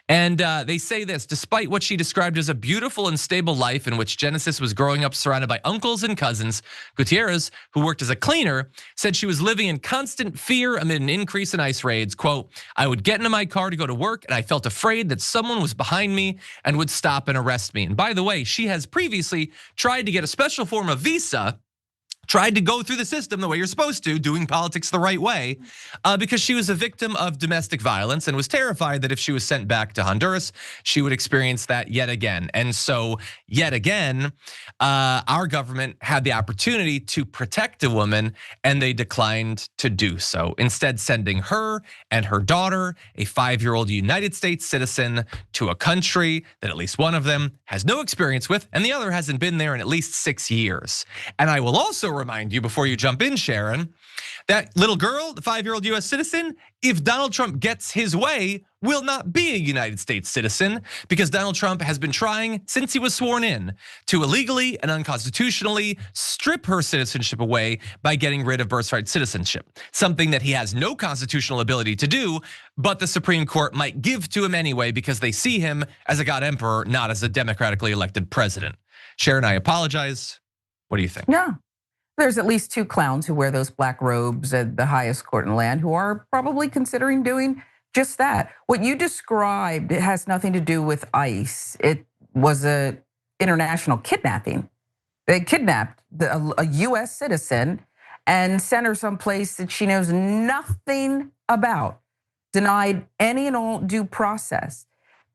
And they say this: despite what she described as a beautiful and stable life in which Genesis was growing up surrounded by uncles and cousins, Gutierrez, who worked as a cleaner, said she was living in constant fear amid an increase in ICE raids. Quote, I would get into my car to go to work and I felt afraid that someone was behind me and would stop and arrest me. And by the way, she has previously tried to get a special form of visa, tried to go through the system the way you're supposed to, doing politics the right way, because she was a victim of domestic violence and was terrified that if she was sent back to Honduras, she would experience that yet again. And so yet again, our government had the opportunity to protect a woman and they declined to do so, instead sending her and her daughter, a 5-year-old United States citizen, to a country that at least one of them has no experience with and the other hasn't been there in at least 6 years. And I will also remind you before you jump in, Sharon, that little girl, the 5-year-old US citizen, if Donald Trump gets his way, will not be a United States citizen, because Donald Trump has been trying since he was sworn in to illegally and unconstitutionally strip her citizenship away by getting rid of birthright citizenship, something that he has no constitutional ability to do, but the Supreme Court might give to him anyway because they see him as a god emperor, not as a democratically elected president. Sharon, I apologize. What do you think? No. There's at least 2 clowns who wear those black robes at the highest court in the land who are probably considering doing just that. What you described, it has nothing to do with ICE. It was an international kidnapping. They kidnapped a US citizen and sent her someplace that she knows nothing about, denied any and all due process.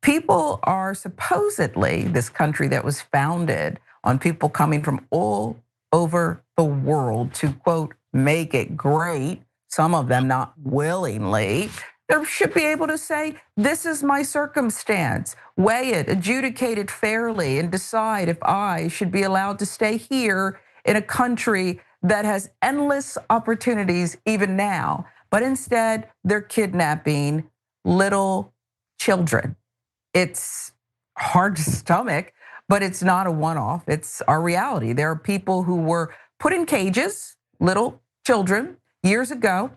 People are supposedly, this country that was founded on people coming from all over the world to, quote, make it great, some of them not willingly, they should be able to say, this is my circumstance, weigh it, adjudicate it fairly, and decide if I should be allowed to stay here in a country that has endless opportunities even now. But instead, they're kidnapping little children. It's hard to stomach, but it's not a one-off, it's our reality. There are people who were put in cages, little children, years ago.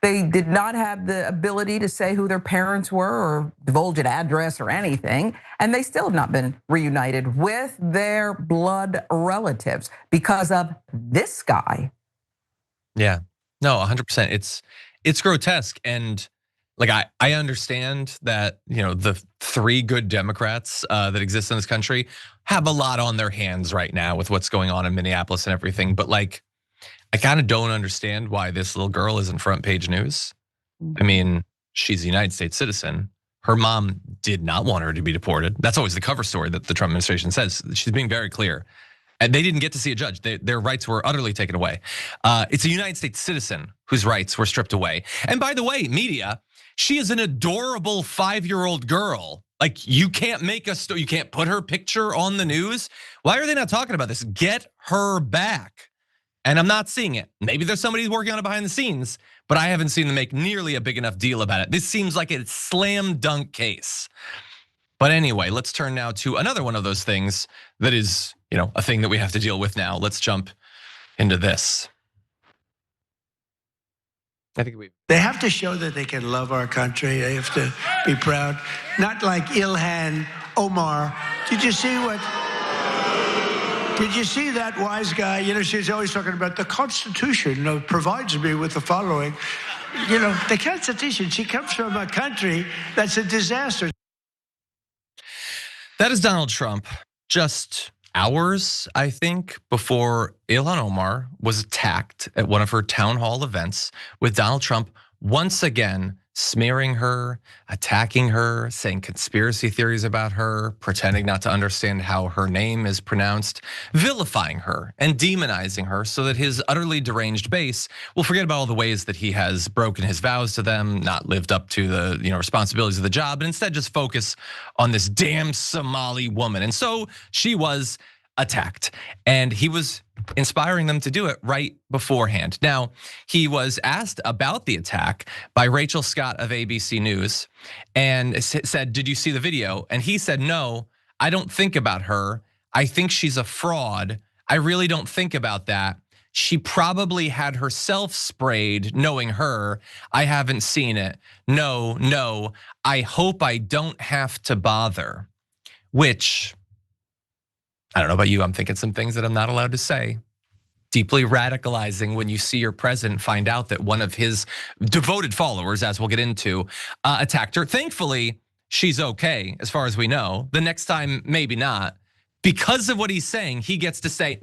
They did not have the ability to say who their parents were or divulge an address or anything, and they still have not been reunited with their blood relatives because of this guy. Yeah, no, 100%. It's grotesque, and like I understand that, you know, the 3 good Democrats that exist in this country have a lot on their hands right now with what's going on in Minneapolis and everything. But like, I kind of don't understand why this little girl isn't front page news. I mean, she's a United States citizen. Her mom did not want her to be deported. That's always the cover story that the Trump administration says. She's being very clear. And they didn't get to see a judge. Their rights were utterly taken away. It's a United States citizen whose rights were stripped away. And by the way, media, she is an adorable 5-year-old girl. Like, you can't make you can't put her picture on the news. Why are they not talking about this? Get her back. And I'm not seeing it. Maybe there's somebody who's working on it behind the scenes, but I haven't seen them make nearly a big enough deal about it. This seems like a slam dunk case. But anyway, let's turn now to another one of those things that is, you know, a thing that we have to deal with now. Let's jump into this. I think they have to show that they can love our country. They have to be proud. Not like Ilhan Omar. Did you see that wise guy? You know, she's always talking about the Constitution provides me with the following. You know, the Constitution, she comes from a country that's a disaster. That is Donald Trump, just hours, I think, before Ilhan Omar was attacked at one of her town hall events, with Donald Trump once again smearing her, attacking her, saying conspiracy theories about her, pretending not to understand how her name is pronounced, vilifying her and demonizing her so that his utterly deranged base will forget about all the ways that he has broken his vows to them, not lived up to the responsibilities of the job, and instead just focus on this damn Somali woman. And so she was attacked, and he was inspiring them to do it right beforehand. Now, he was asked about the attack by Rachel Scott of ABC News and said, did you see the video? And he said, no, I don't think about her. I think she's a fraud. I really don't think about that. She probably had herself sprayed, knowing her. I haven't seen it. No, I hope I don't have to bother. Which, I don't know about you, I'm thinking some things that I'm not allowed to say. Deeply radicalizing when you see your president find out that one of his devoted followers, as we'll get into, attacked her. Thankfully, she's okay, as far as we know. The next time, maybe not. Because of what he's saying, he gets to say,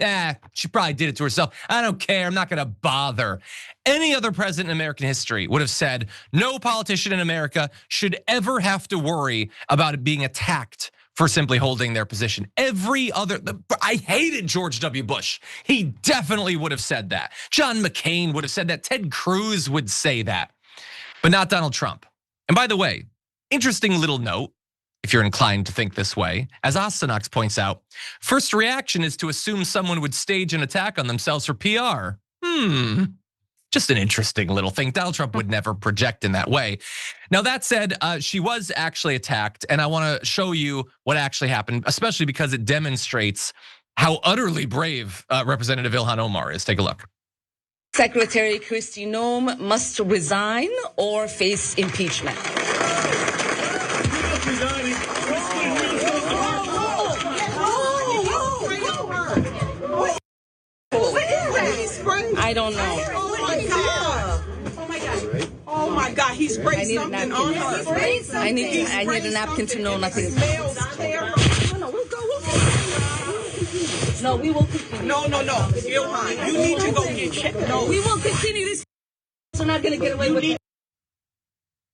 she probably did it to herself. I don't care, I'm not gonna bother. Any other president in American history would have said, no politician in America should ever have to worry about it being attacked for simply holding their position. I hated George W. Bush. He definitely would have said that. John McCain would have said that. Ted Cruz would say that, but not Donald Trump. And by the way, interesting little note, if you're inclined to think this way, as Astanax points out, first reaction is to assume someone would stage an attack on themselves for PR. Just an interesting little thing. Donald Trump would never project in that way. Now that said, she was actually attacked, and I want to show you what actually happened, especially because it demonstrates how utterly brave Representative Ilhan Omar is. Take a look. Secretary Kristi Noem must resign or face impeachment. I don't know. Oh my God, he sprayed something on her. I need a napkin to know nothing. No, we will continue. No. Ilhan, you need to go get checked. No, we will continue this. We're not gonna get away with it.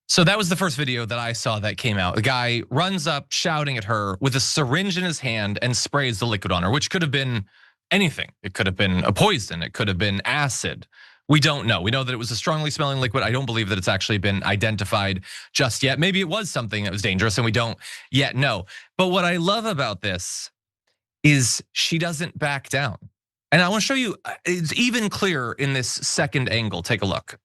So that was the first video that I saw that came out. The guy runs up shouting at her with a syringe in his hand and sprays the liquid on her, which could have been anything. It could have been a poison. It could have been acid. We don't know. We know that it was a strongly smelling liquid. I don't believe that it's actually been identified just yet. Maybe it was something that was dangerous and we don't yet know. But what I love about this is she doesn't back down. And I want to show you, it's even clearer in this second angle. Take a look.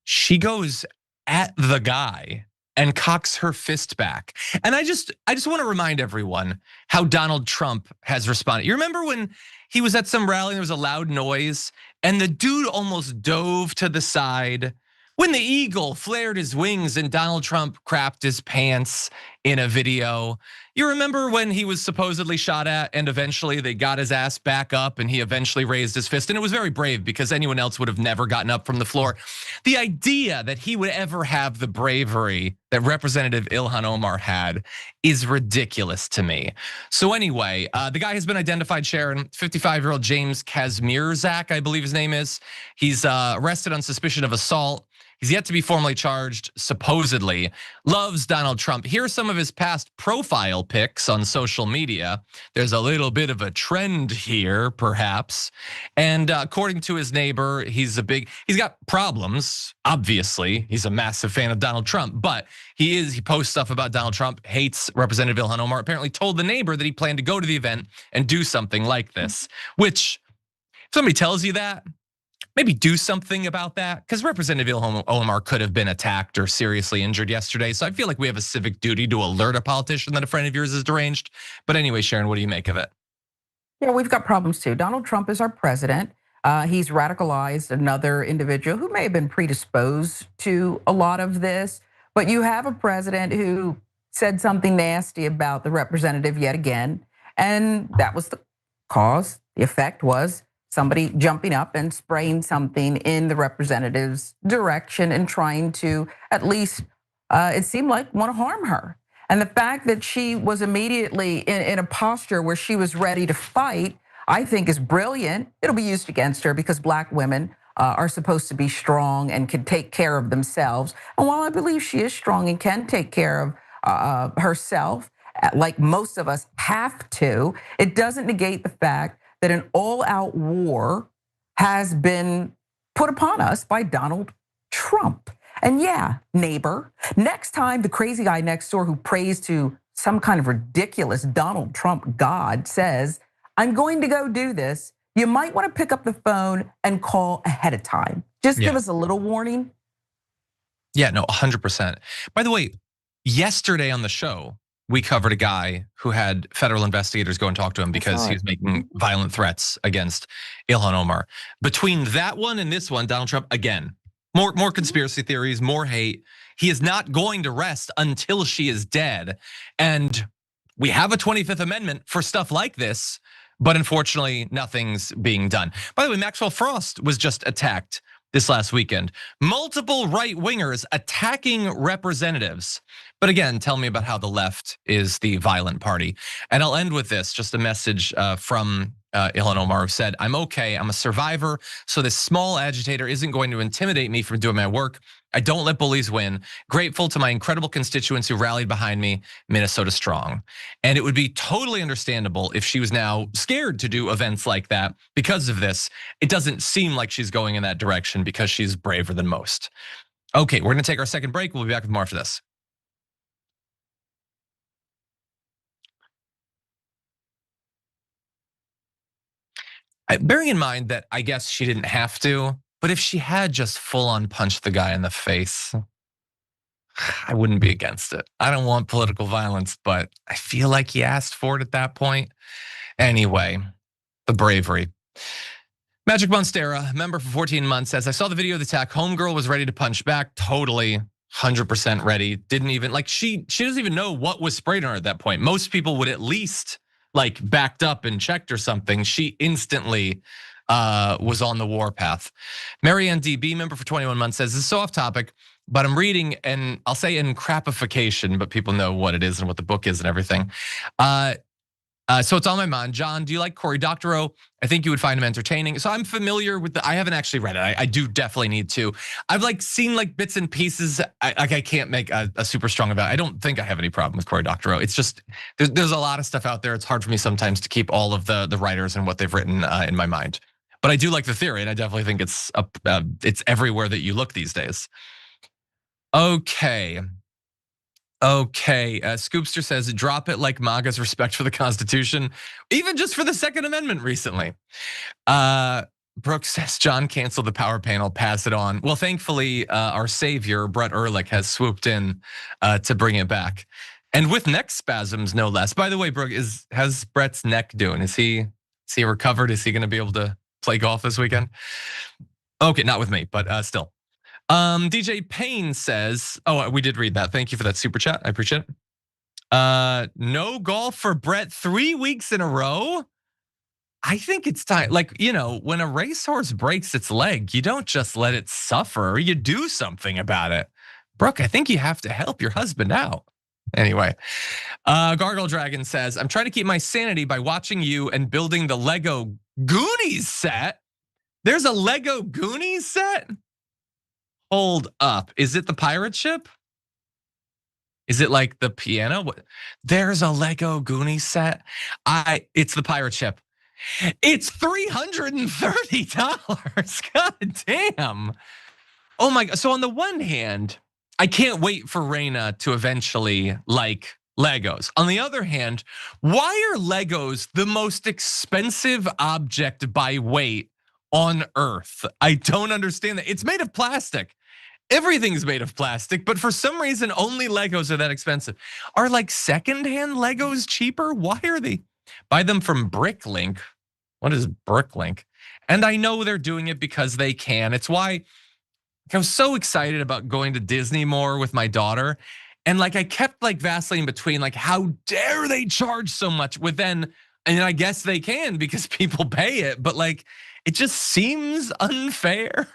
She goes at the guy and cocks her fist back. And I just want to remind everyone how Donald Trump has responded. You remember when he was at some rally and there was a loud noise and the dude almost dove to the side? When the eagle flared his wings and Donald Trump crapped his pants in a video. You remember when he was supposedly shot at and eventually they got his ass back up and he eventually raised his fist, and it was very brave because anyone else would have never gotten up from the floor. The idea that he would ever have the bravery that Representative Ilhan Omar had is ridiculous to me. So anyway, the guy has been identified, Sharon, 55-year-old James Kazmierzak, I believe his name is. He's arrested on suspicion of assault. He's yet to be formally charged, supposedly. Loves Donald Trump. Here are some of his past profile pics on social media. There's a little bit of a trend here, perhaps. And according to his neighbor, he's got problems, obviously. He's a massive fan of Donald Trump, but he posts stuff about Donald Trump, hates Representative Ilhan Omar, apparently told the neighbor that he planned to go to the event and do something like this, which if somebody tells you that, maybe do something about that, because Representative Ilhan Omar could have been attacked or seriously injured yesterday. So I feel like we have a civic duty to alert a politician that a friend of yours is deranged. But anyway, Sharon, what do you make of it? Yeah, we've got problems too. Donald Trump is our president. He's radicalized another individual who may have been predisposed to a lot of this. But you have a president who said something nasty about the representative yet again. And that was the cause. The effect was somebody jumping up and spraying something in the representative's direction and trying to, at least it seemed like, want to harm her. And the fact that she was immediately in a posture where she was ready to fight, I think is brilliant. It'll be used against her because Black women are supposed to be strong and can take care of themselves. And while I believe she is strong and can take care of herself, like most of us have to, it doesn't negate the fact that an all-out war has been put upon us by Donald Trump. And yeah, neighbor, next time the crazy guy next door who prays to some kind of ridiculous Donald Trump god says, I'm going to go do this, you might want to pick up the phone and call ahead of time. Just give us a little warning. Yeah, no, 100%. By the way, yesterday on the show, we covered a guy who had federal investigators go and talk to him because he was making violent threats against Ilhan Omar. Between that one and this one, Donald Trump, again, more conspiracy theories, more hate. He is not going to rest until she is dead. And we have a 25th Amendment for stuff like this, but unfortunately, nothing's being done. By the way, Maxwell Frost was just attacked this last weekend. Multiple right-wingers attacking representatives. But again, tell me about how the left is the violent party. And I'll end with this, just a message from Ilhan Omar, who said, "I'm okay, I'm a survivor, so this small agitator isn't going to intimidate me from doing my work. I don't let bullies win. Grateful to my incredible constituents who rallied behind me, Minnesota strong." And it would be totally understandable if she was now scared to do events like that because of this. It doesn't seem like she's going in that direction because she's braver than most. Okay, we're gonna take our second break. We'll be back with more after this. Bearing in mind that I guess she didn't have to, but if she had just full on punched the guy in the face, I wouldn't be against it. I don't want political violence, but I feel like he asked for it at that point. Anyway, the bravery. Magic Monstera, member for 14 months, says, "I saw the video of the attack. Homegirl was ready to punch back, totally 100% ready. Didn't even, like she doesn't even know what was sprayed on her at that point. Most people would at least like backed up and checked or something. She instantly was on the warpath." Marianne DB, member for 21 months, says, "This is so off topic, but I'm reading, and I'll say in crapification, but people know what it is and what the book is and everything. So it's on my mind. John, do you like Cory Doctorow? I think you would find him entertaining." So I'm familiar with I haven't actually read it. I do definitely need to. I've like seen like bits and pieces. I can't make a super strong about it. I don't think I have any problem with Cory Doctorow. It's just, there's a lot of stuff out there. It's hard for me sometimes to keep all of the writers and what they've written in my mind. But I do like the theory, and I definitely think it's everywhere that you look these days. Okay, Scoopster says, "Drop it like MAGA's respect for the Constitution, even just for the Second Amendment recently." Brooks says, "John canceled the power panel, pass it on." Well, thankfully, our savior, Brett Ehrlich, has swooped in to bring it back. And with neck spasms, no less. By the way, Brooke, how's Brett's neck doing? Is he recovered? Is he gonna be able to play golf this weekend? Okay, not with me, but still. DJ Payne says, oh, we did read that. Thank you for that super chat. I appreciate it. No golf for Brett 3 weeks in a row. I think it's time. Like, when a racehorse breaks its leg, you don't just let it suffer. You do something about it. Brooke, I think you have to help your husband out. Anyway, Gargle Dragon says, "I'm trying to keep my sanity by watching you and building the Lego Goonies set." There's a Lego Goonies set? Hold up, is it the pirate ship? Is it like the piano? There's a Lego Goonies set. It's the pirate ship. It's $330. God damn. Oh my God. So on the one hand, I can't wait for Raina to eventually like Legos. On the other hand, why are Legos the most expensive object by weight on Earth? I don't understand that. It's made of plastic. Everything's made of plastic, but for some reason, only Legos are that expensive. Are like secondhand Legos cheaper? Why are they? Buy them from Bricklink. What is Bricklink? And I know they're doing it because they can. It's why I was so excited about going to Disney more with my daughter. And like I kept like vacillating between like, how dare they charge so much with then, and I guess they can because people pay it, but like, it just seems unfair.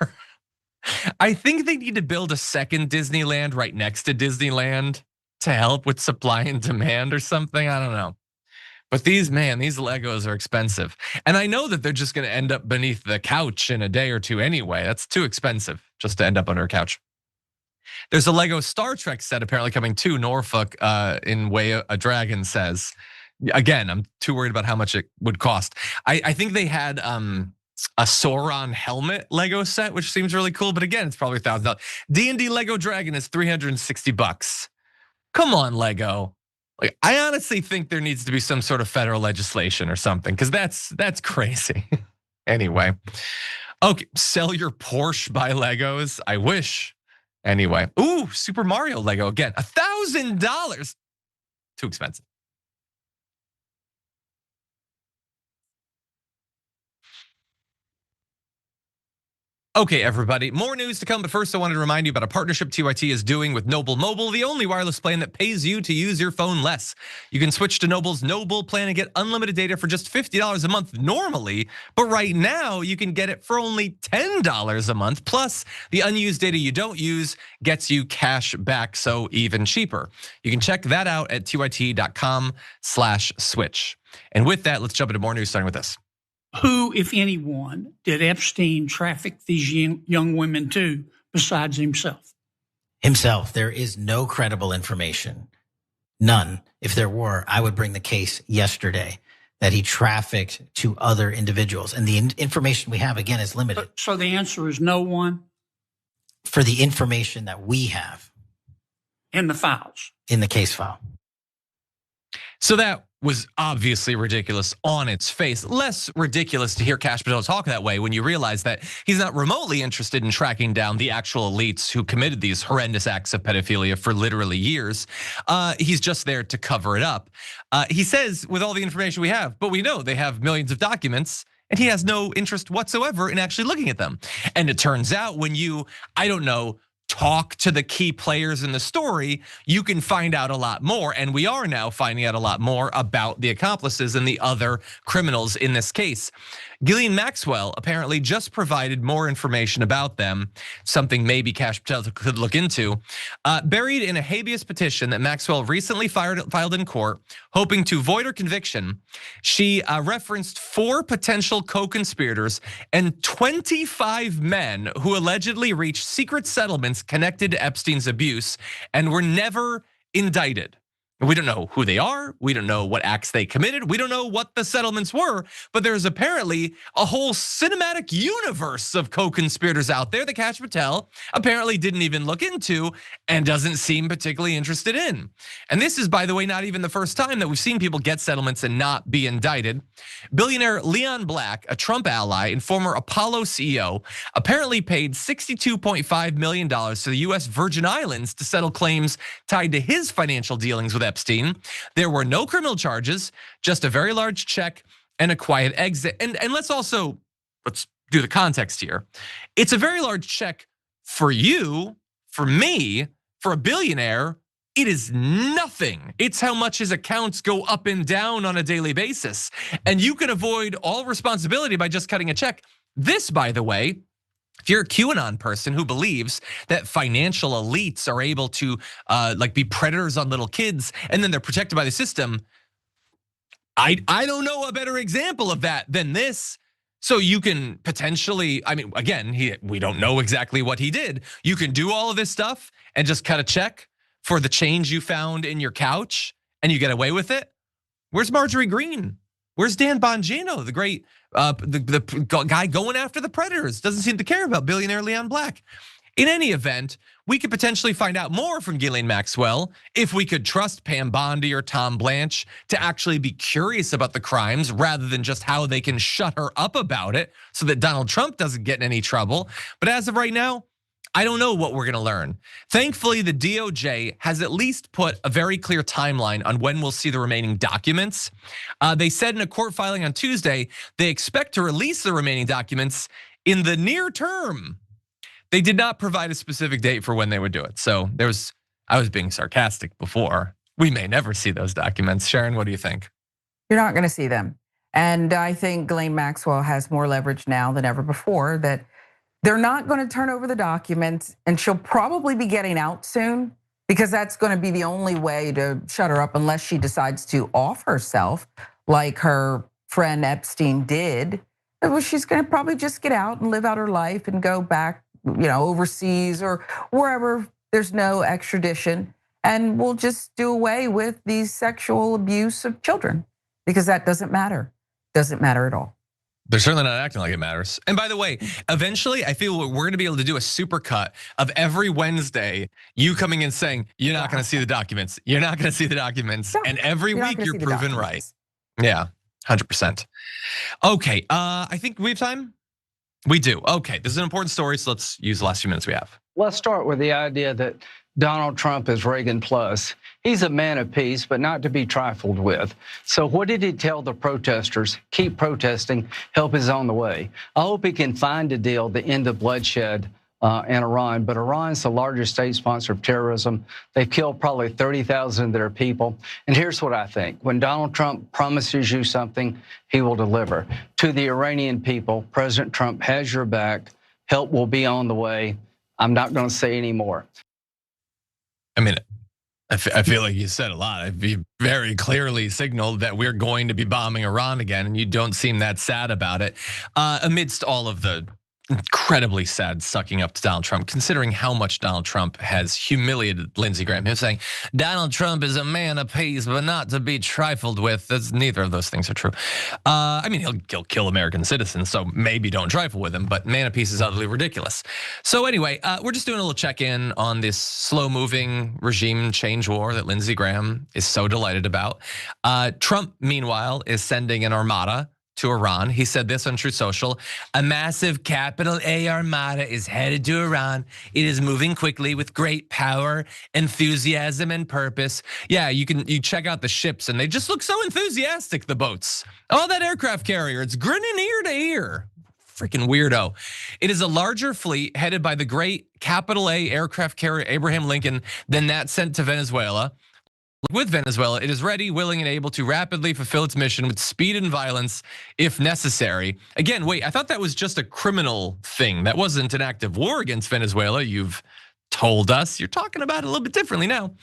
I think they need to build a second Disneyland right next to Disneyland to help with supply and demand or something. I don't know. But these Legos are expensive. And I know that they're just gonna end up beneath the couch in a day or two anyway. That's too expensive just to end up under a couch. There's a Lego Star Trek set apparently coming to Norfolk in Way a Dragon says. Again, I'm too worried about how much it would cost. I think they had a Sauron helmet Lego set, which seems really cool. But again, it's probably $1,000. D&D Lego Dragon is $360. Come on, Lego. Like, I honestly think there needs to be some sort of federal legislation or something, because that's crazy. Anyway, okay, sell your Porsche, buy Legos. I wish. Anyway, ooh, Super Mario Lego again, $1,000. Too expensive. Okay, everybody, more news to come, but first I wanted to remind you about a partnership TYT is doing with Noble Mobile, the only wireless plan that pays you to use your phone less. You can switch to Noble's Noble plan and get unlimited data for just $50 a month normally, but right now you can get it for only $10 a month. Plus, the unused data you don't use gets you cash back, so even cheaper. You can check that out at tyt.com/switch. And with that, let's jump into more news, starting with this. Who, if anyone, did Epstein traffic these young women to besides himself? Himself. There is no credible information. None. If there were, I would bring the case yesterday that he trafficked to other individuals. And the information we have, again, is limited. So the answer is no one? For the information that we have. In the files? In the case file. So that was obviously ridiculous on its face. Less ridiculous to hear Kash Patel talk that way when you realize that he's not remotely interested in tracking down the actual elites who committed these horrendous acts of pedophilia for literally years. He's just there to cover it up. He says, with all the information we have, but we know they have millions of documents, and he has no interest whatsoever in actually looking at them. And it turns out when you, I don't know, talk to the key players in the story, you can find out a lot more. And we are now finding out a lot more about the accomplices and the other criminals in this case. Ghislaine Maxwell apparently just provided more information about them, something maybe Kash Patel could look into. Buried in a habeas petition that Maxwell recently filed in court, hoping to void her conviction, she referenced 4 potential co-conspirators and 25 men who allegedly reached secret settlements connected to Epstein's abuse and were never indicted. We don't know who they are. We don't know what acts they committed. We don't know what the settlements were, but there's apparently a whole cinematic universe of co-conspirators out there that Kash Patel apparently didn't even look into and doesn't seem particularly interested in. And this is, by the way, not even the first time that we've seen people get settlements and not be indicted. Billionaire Leon Black, a Trump ally and former Apollo CEO, apparently paid $62.5 million to the US Virgin Islands to settle claims tied to his financial dealings with Epstein. There were no criminal charges, just a very large check and a quiet exit. And let's do the context here. It's a very large check for you, for me, for a billionaire. It is nothing. It's how much his accounts go up and down on a daily basis. And you can avoid all responsibility by just cutting a check. This, by the way, if you're a QAnon person who believes that financial elites are able to be predators on little kids and then they're protected by the system, I don't know a better example of that than this. So you can potentially, I mean, again, we don't know exactly what he did. You can do all of this stuff and just cut a check for the change you found in your couch and you get away with it. Where's Marjorie Greene? Where's Dan Bongino, the great the guy going after the predators? Doesn't seem to care about billionaire Leon Black. In any event, we could potentially find out more from Ghislaine Maxwell if we could trust Pam Bondi or Tom Blanche to actually be curious about the crimes rather than just how they can shut her up about it so that Donald Trump doesn't get in any trouble. But as of right now, I don't know what we're gonna learn. Thankfully, the DOJ has at least put a very clear timeline on when we'll see the remaining documents. They said in a court filing on Tuesday, they expect to release the remaining documents in the near term. They did not provide a specific date for when they would do it. So I was being sarcastic before. We may never see those documents. Sharon, what do you think? You're not gonna see them. And I think Ghislaine Maxwell has more leverage now than ever before that they're not going to turn over the documents, and she'll probably be getting out soon because that's going to be the only way to shut her up unless she decides to off herself like her friend Epstein did. She's going to probably just get out and live out her life and go back, overseas or wherever there's no extradition, and we'll just do away with the sexual abuse of children because that doesn't matter. Doesn't matter at all. They're certainly not acting like it matters. And by the way, eventually I feel we're gonna be able to do a super cut of every Wednesday, you coming in saying, you're not gonna see the documents. You're not gonna see the documents. And every week you're proven right. Yeah, 100%. Okay, I think we have time. We do. Okay, this is an important story, so let's use the last few minutes we have. Let's start with the idea that Donald Trump is Reagan plus. He's a man of peace, but not to be trifled with. So what did he tell the protesters? Keep protesting. Help is on the way. I hope he can find a deal to end the bloodshed in Iran. But Iran's the largest state sponsor of terrorism. They've killed probably 30,000 of their people. And here's what I think. When Donald Trump promises you something, he will deliver. To the Iranian people, President Trump has your back. Help will be on the way. I'm not going to say any more. I mean, I feel like you said a lot. You very clearly signaled that we're going to be bombing Iran again, and you don't seem that sad about it. Amidst all of the incredibly sad sucking up to Donald Trump, considering how much Donald Trump has humiliated Lindsey Graham. Him saying, Donald Trump is a man of peace, but not to be trifled with. Neither of those things are true. I mean, he'll kill American citizens, so maybe don't trifle with him, but man of peace is utterly ridiculous. So anyway, we're just doing a little check-in on this slow-moving regime change war that Lindsey Graham is so delighted about. Trump, meanwhile, is sending an armada to Iran. He said this on Truth Social: a massive capital A armada is headed to Iran. It is moving quickly with great power, enthusiasm, and purpose. Yeah, you check out the ships and they just look so enthusiastic, the boats. Oh, that aircraft carrier, it's grinning ear to ear. Freaking weirdo. It is a larger fleet headed by the great capital A aircraft carrier Abraham Lincoln than that sent to Venezuela. With Venezuela, it is ready, willing, and able to rapidly fulfill its mission with speed and violence if necessary. Again, wait, I thought that was just a criminal thing. That wasn't an active war against Venezuela. You've told us. You're talking about it a little bit differently now.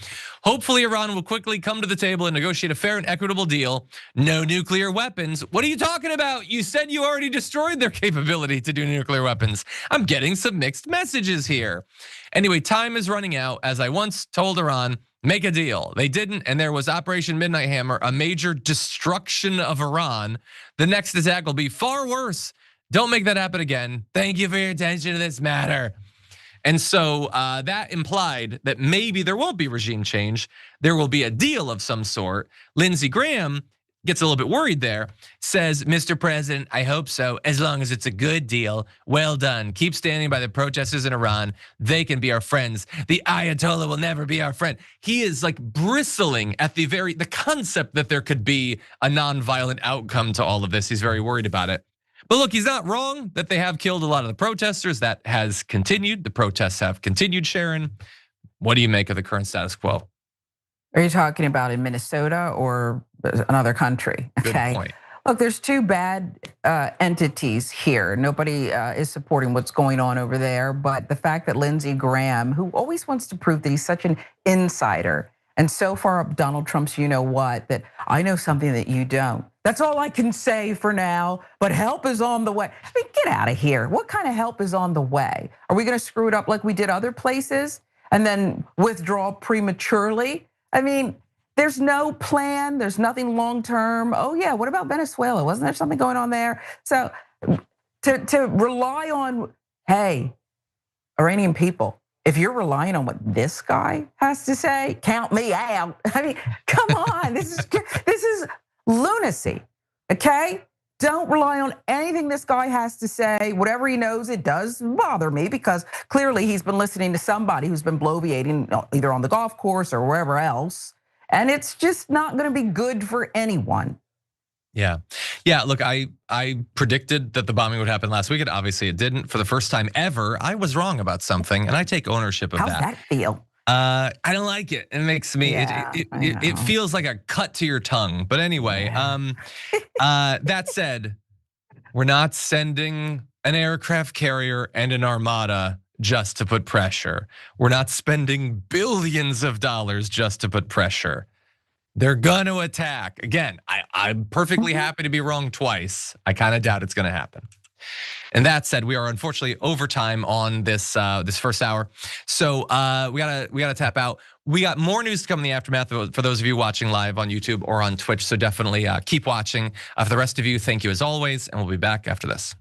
Hopefully, Iran will quickly come to the table and negotiate a fair and equitable deal. No nuclear weapons. What are you talking about? You said you already destroyed their capability to do nuclear weapons. I'm getting some mixed messages here. Anyway, time is running out. As I once told Iran, make a deal. They didn't, and there was Operation Midnight Hammer, a major destruction of Iran. The next attack will be far worse. Don't make that happen again. Thank you for your attention to this matter. And so that implied that maybe there won't be regime change. There will be a deal of some sort. Lindsey Graham gets a little bit worried there, says, Mr. President, I hope so, as long as it's a good deal. Well done. Keep standing by the protesters in Iran. They can be our friends. The Ayatollah will never be our friend. He is like bristling at the concept that there could be a nonviolent outcome to all of this. He's very worried about it. But look, he's not wrong that they have killed a lot of the protesters. That has continued. The protests have continued, Sharon. What do you make of the current status quo? Are you talking about in Minnesota or another country? Okay. Good point. Look, there's two bad entities here. Nobody is supporting what's going on over there, but the fact that Lindsey Graham, who always wants to prove that he's such an insider, and so far up Donald Trump's you know what, that I know something that you don't. That's all I can say for now, but help is on the way. I mean, get out of here. What kind of help is on the way? Are we gonna screw it up like we did other places and then withdraw prematurely? I mean, there's no plan, there's nothing long-term. Oh yeah, what about Venezuela? Wasn't there something going on there? So to rely on, hey, Iranian people, if you're relying on what this guy has to say, count me out. I mean, come on, this is lunacy, okay? Don't rely on anything this guy has to say. Whatever he knows, it does bother me because clearly he's been listening to somebody who's been bloviating either on the golf course or wherever else. And it's just not gonna be good for anyone. Yeah, look, I predicted that the bombing would happen last weekend. Obviously it didn't. For the first time ever, I was wrong about something and I take ownership of that. How's that feel? I don't like it. It makes me, it feels like a cut to your tongue. But anyway, that said, we're not sending an aircraft carrier and an armada just to put pressure. We're not spending billions of dollars just to put pressure. They're gonna attack. Again, I'm perfectly happy to be wrong twice. I kind of doubt it's gonna happen. And that said, we are unfortunately over time on this first hour. So we gotta tap out. We got more news to come in the aftermath for those of you watching live on YouTube or on Twitch. So definitely keep watching. For the rest of you, thank you as always, and we'll be back after this.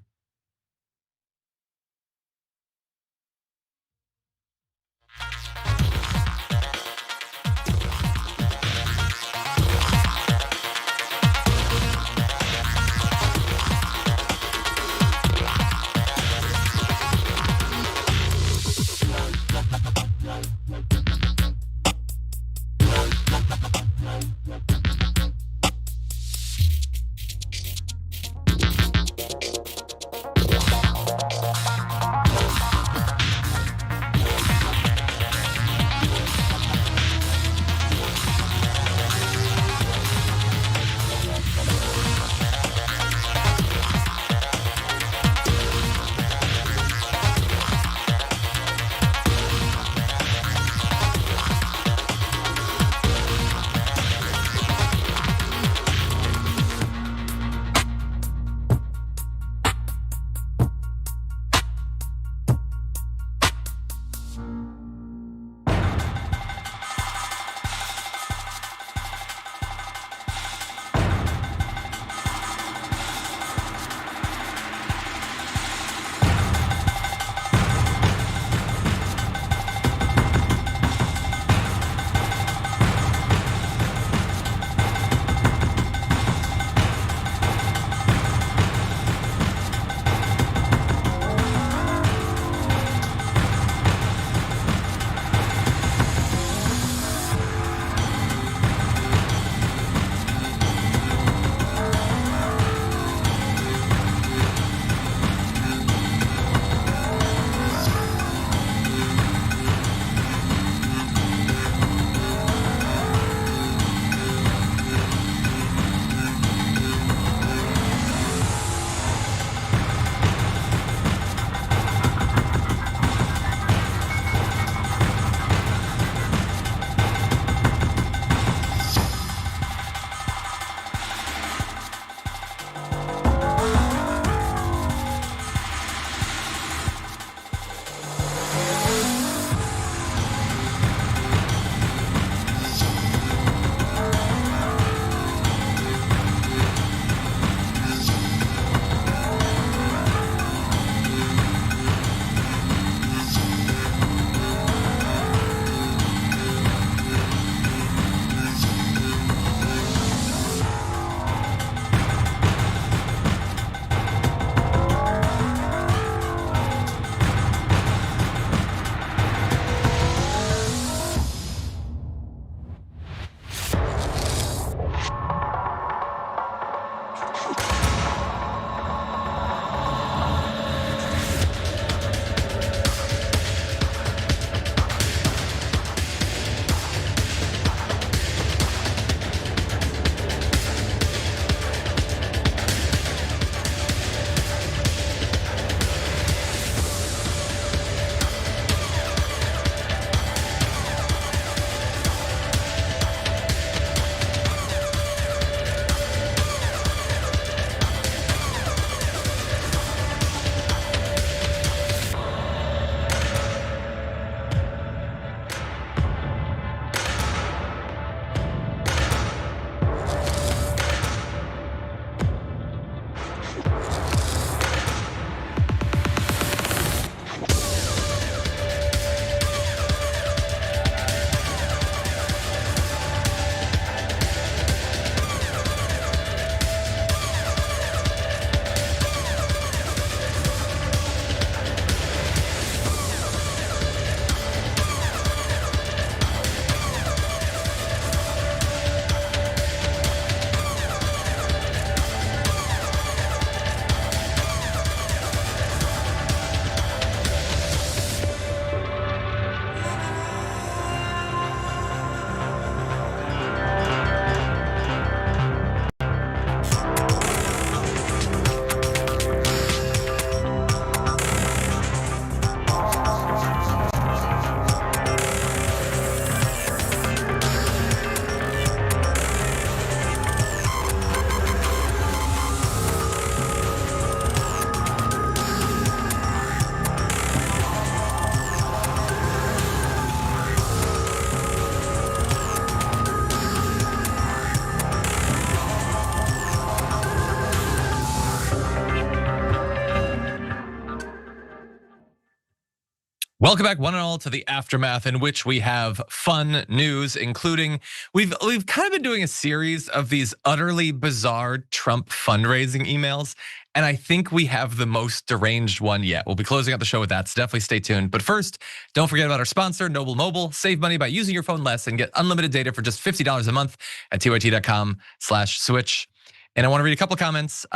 Welcome back, one and all, to the Aftermath, in which we have fun news, including we've kind of been doing a series of these utterly bizarre Trump fundraising emails, and I think we have the most deranged one yet. We'll be closing out the show with that, so definitely stay tuned. But first, don't forget about our sponsor, Noble Mobile. Save money by using your phone less and get unlimited data for just $50 a month at tyt.com/switch. And I want to read a couple comments.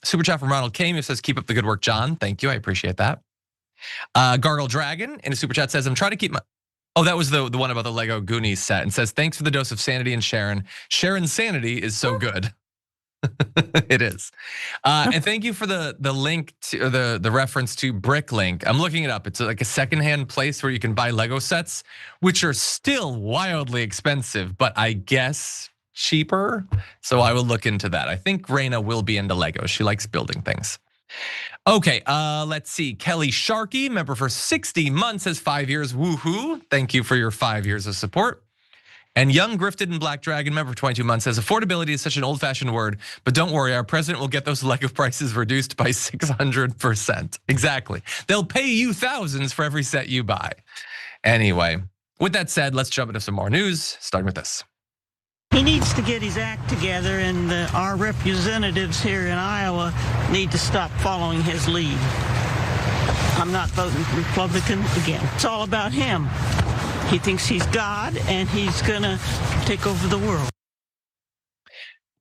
Super chat from Ronald Kame, who says, "Keep up the good work, John." Thank you, I appreciate that. Gargle Dragon in a super chat says, "I'm trying to keep my." Oh, that was the one about the Lego Goonies set, and says, "Thanks for the dose of sanity and Sharon. Sharon's sanity is so good." It is. And thank you for the link to the reference to Bricklink. I'm looking it up. It's like a secondhand place where you can buy Lego sets, which are still wildly expensive, but I guess cheaper. So I will look into that. I think Raina will be into Lego. She likes building things. Okay, let's see. Kelly Sharkey, member for 60 months, says 5 years. Woohoo! Thank you for your 5 years of support. And Young Grifted and Black Dragon, member for 22 months, says affordability is such an old-fashioned word, but don't worry, our president will get those Lego prices reduced by 600%. Exactly. They'll pay you thousands for every set you buy. Anyway, with that said, let's jump into some more news, starting with this. He needs to get his act together, and our representatives here in Iowa need to stop following his lead. I'm not voting Republican again. It's all about him. He thinks he's God, and he's gonna take over the world.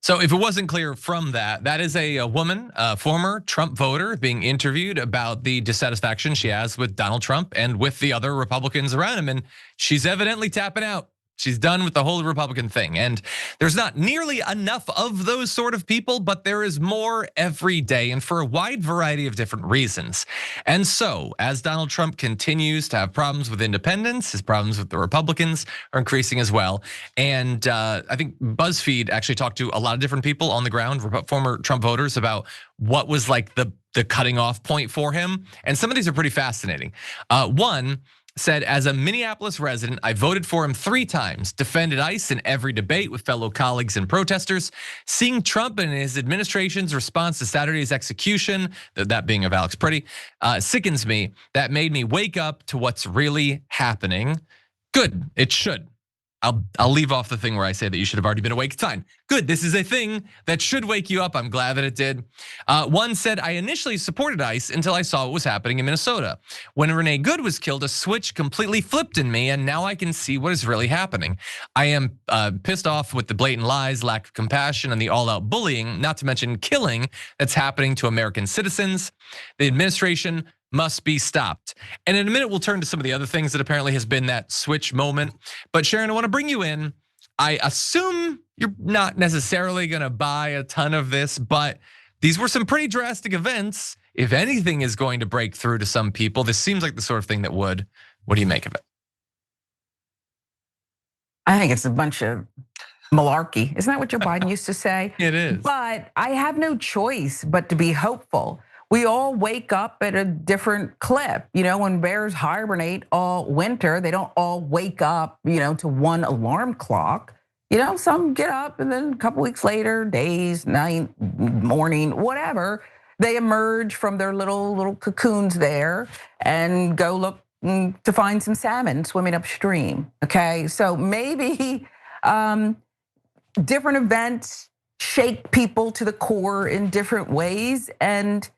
So if it wasn't clear from that, that is a woman, a former Trump voter, being interviewed about the dissatisfaction she has with Donald Trump and with the other Republicans around him, and she's evidently tapping out. She's done with the whole Republican thing. And there's not nearly enough of those sort of people, but there is more every day, and for a wide variety of different reasons. And so as Donald Trump continues to have problems with independents, his problems with the Republicans are increasing as well. And I think BuzzFeed actually talked to a lot of different people on the ground, former Trump voters, about what was like the cutting off point for him. And some of these are pretty fascinating. One said, "As a Minneapolis resident, I voted for him 3 times, defended ICE in every debate with fellow colleagues and protesters. Seeing Trump and his administration's response to Saturday's execution," that being of Alex Pretty, "sickens me. That made me wake up to what's really happening." Good, it should. I'll leave off the thing where I say that you should have already been awake. It's fine. Good, this is a thing that should wake you up. I'm glad that it did. One said, "I initially supported ICE until I saw what was happening in Minnesota. When Renee Good was killed, a switch completely flipped in me, and now I can see what is really happening. I am pissed off with the blatant lies, lack of compassion, and the all-out bullying, not to mention killing, that's happening to American citizens. The administration must be stopped." And in a minute, we'll turn to some of the other things that apparently has been that switch moment. But Sharon, I want to bring you in. I assume you're not necessarily going to buy a ton of this, but these were some pretty drastic events. If anything is going to break through to some people, this seems like the sort of thing that would. What do you make of it? I think it's a bunch of malarkey. Isn't that what Joe Biden used to say? It is. But I have no choice but to be hopeful. We all wake up at a different clip. When bears hibernate all winter, they don't all wake up, to one alarm clock. Some get up and then a couple weeks later, days, night, morning, whatever, they emerge from their little cocoons there and go look to find some salmon swimming upstream. Okay, so maybe different events shake people to the core in different ways, and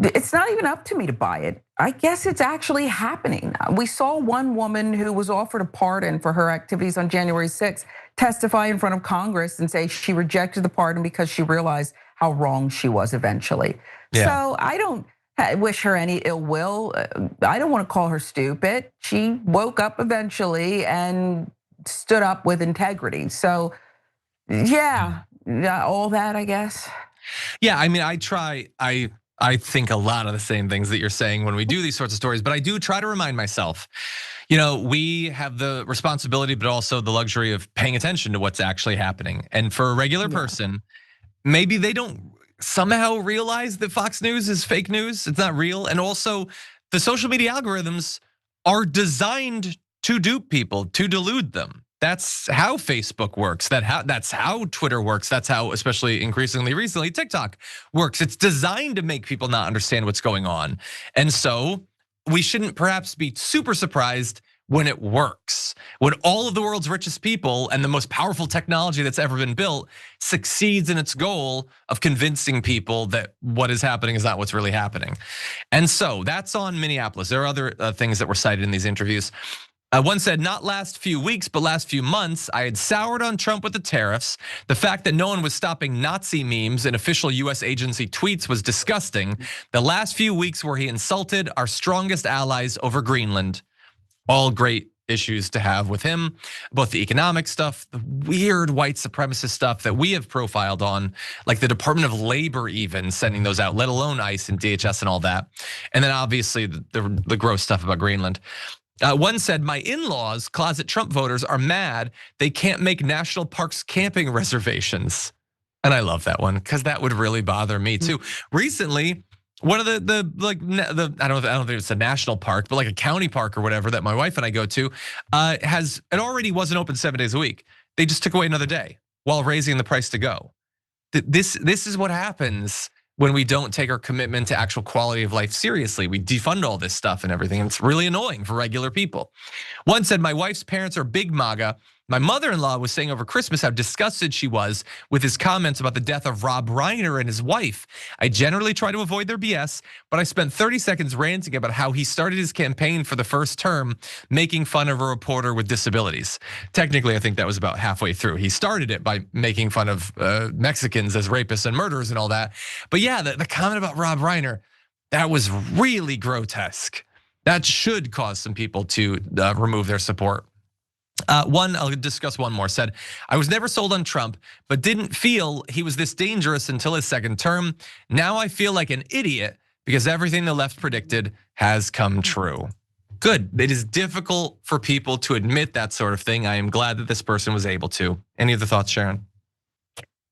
it's not even up to me to buy it. I guess it's actually happening. We saw one woman who was offered a pardon for her activities on January 6th testify in front of Congress and say she rejected the pardon because she realized how wrong she was eventually. Yeah. So I don't wish her any ill will. I don't want to call her stupid. She woke up eventually and stood up with integrity. So yeah, all that, I guess. Yeah, I mean, I think a lot of the same things that you're saying when we do these sorts of stories, but I do try to remind myself, we have the responsibility, but also the luxury of paying attention to what's actually happening. And for a regular person, maybe they don't somehow realize that Fox News is fake news. It's not real. And also the social media algorithms are designed to dupe people, to delude them. That's how Facebook works. That's how Twitter works. That's how, especially increasingly recently, TikTok works. It's designed to make people not understand what's going on. And so we shouldn't perhaps be super surprised when it works. When all of the world's richest people and the most powerful technology that's ever been built succeeds in its goal of convincing people that what is happening is not what's really happening. And so that's on Minneapolis. There are other things that were cited in these interviews. One said, not last few weeks, but last few months, I had soured on Trump with the tariffs. The fact that no one was stopping Nazi memes in official US agency tweets was disgusting. The last few weeks where he insulted our strongest allies over Greenland. All great issues to have with him, both the economic stuff, the weird white supremacist stuff that we have profiled on, like the Department of Labor even sending those out, let alone ICE and DHS and all that. And then obviously the gross stuff about Greenland. One said, my in-laws, closet Trump voters, are mad they can't make national parks camping reservations. And I love that one because that would really bother me too. Recently, one of the I don't think it's a national park, but like a county park or whatever that my wife and I go to, it already wasn't open 7 days a week. They just took away another day while raising the price to go. This is what happens when we don't take our commitment to actual quality of life seriously. We defund all this stuff and everything. It's really annoying for regular people. One said, my wife's parents are big MAGA. My mother-in-law was saying over Christmas how disgusted she was with his comments about the death of Rob Reiner and his wife. I generally try to avoid their BS, but I spent 30 seconds ranting about how he started his campaign for the first term, making fun of a reporter with disabilities. Technically, I think that was about halfway through. He started it by making fun of Mexicans as rapists and murderers and all that. But yeah, the comment about Rob Reiner, that was really grotesque. That should cause some people to remove their support. I'll discuss one more, said, I was never sold on Trump, but didn't feel he was this dangerous until his second term. Now I feel like an idiot because everything the left predicted has come true. Good. It is difficult for people to admit that sort of thing. I am glad that this person was able to. Any other thoughts, Sharon?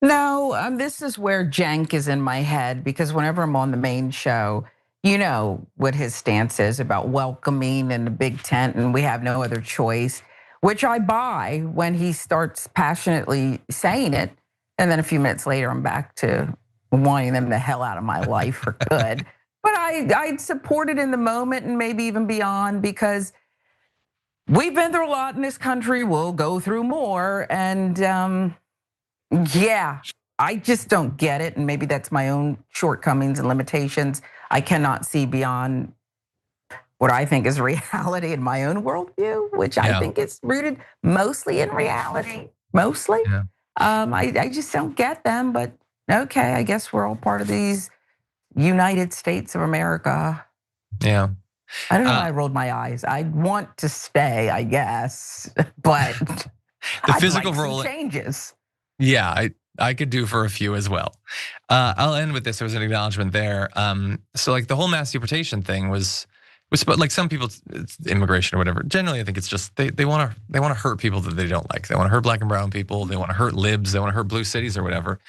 No, this is where jank is in my head because whenever I'm on the main show, you know what his stance is about welcoming and the big tent and we have no other choice. Which I buy when he starts passionately saying it. And then a few minutes later, I'm back to wanting them the hell out of my life for good. But I support it in the moment and maybe even beyond because we've been through a lot in this country. We'll go through more. And yeah, I just don't get it. And maybe that's my own shortcomings and limitations. I cannot see beyond what I think is reality in my own worldview, which I think is rooted mostly in reality, mostly. Yeah. I just don't get them, but okay, I guess we're all part of these United States of America. Yeah. I don't know why I rolled my eyes. I want to stay, I guess, but the physical like role changes. Yeah, I could do for a few as well. I'll end with this. There was an acknowledgement there. So like the whole mass deportation thing was like some people, it's immigration or whatever. Generally, I think it's just they want to hurt people that they don't like. They want to hurt black and brown people. They want to hurt libs. They want to hurt blue cities or whatever.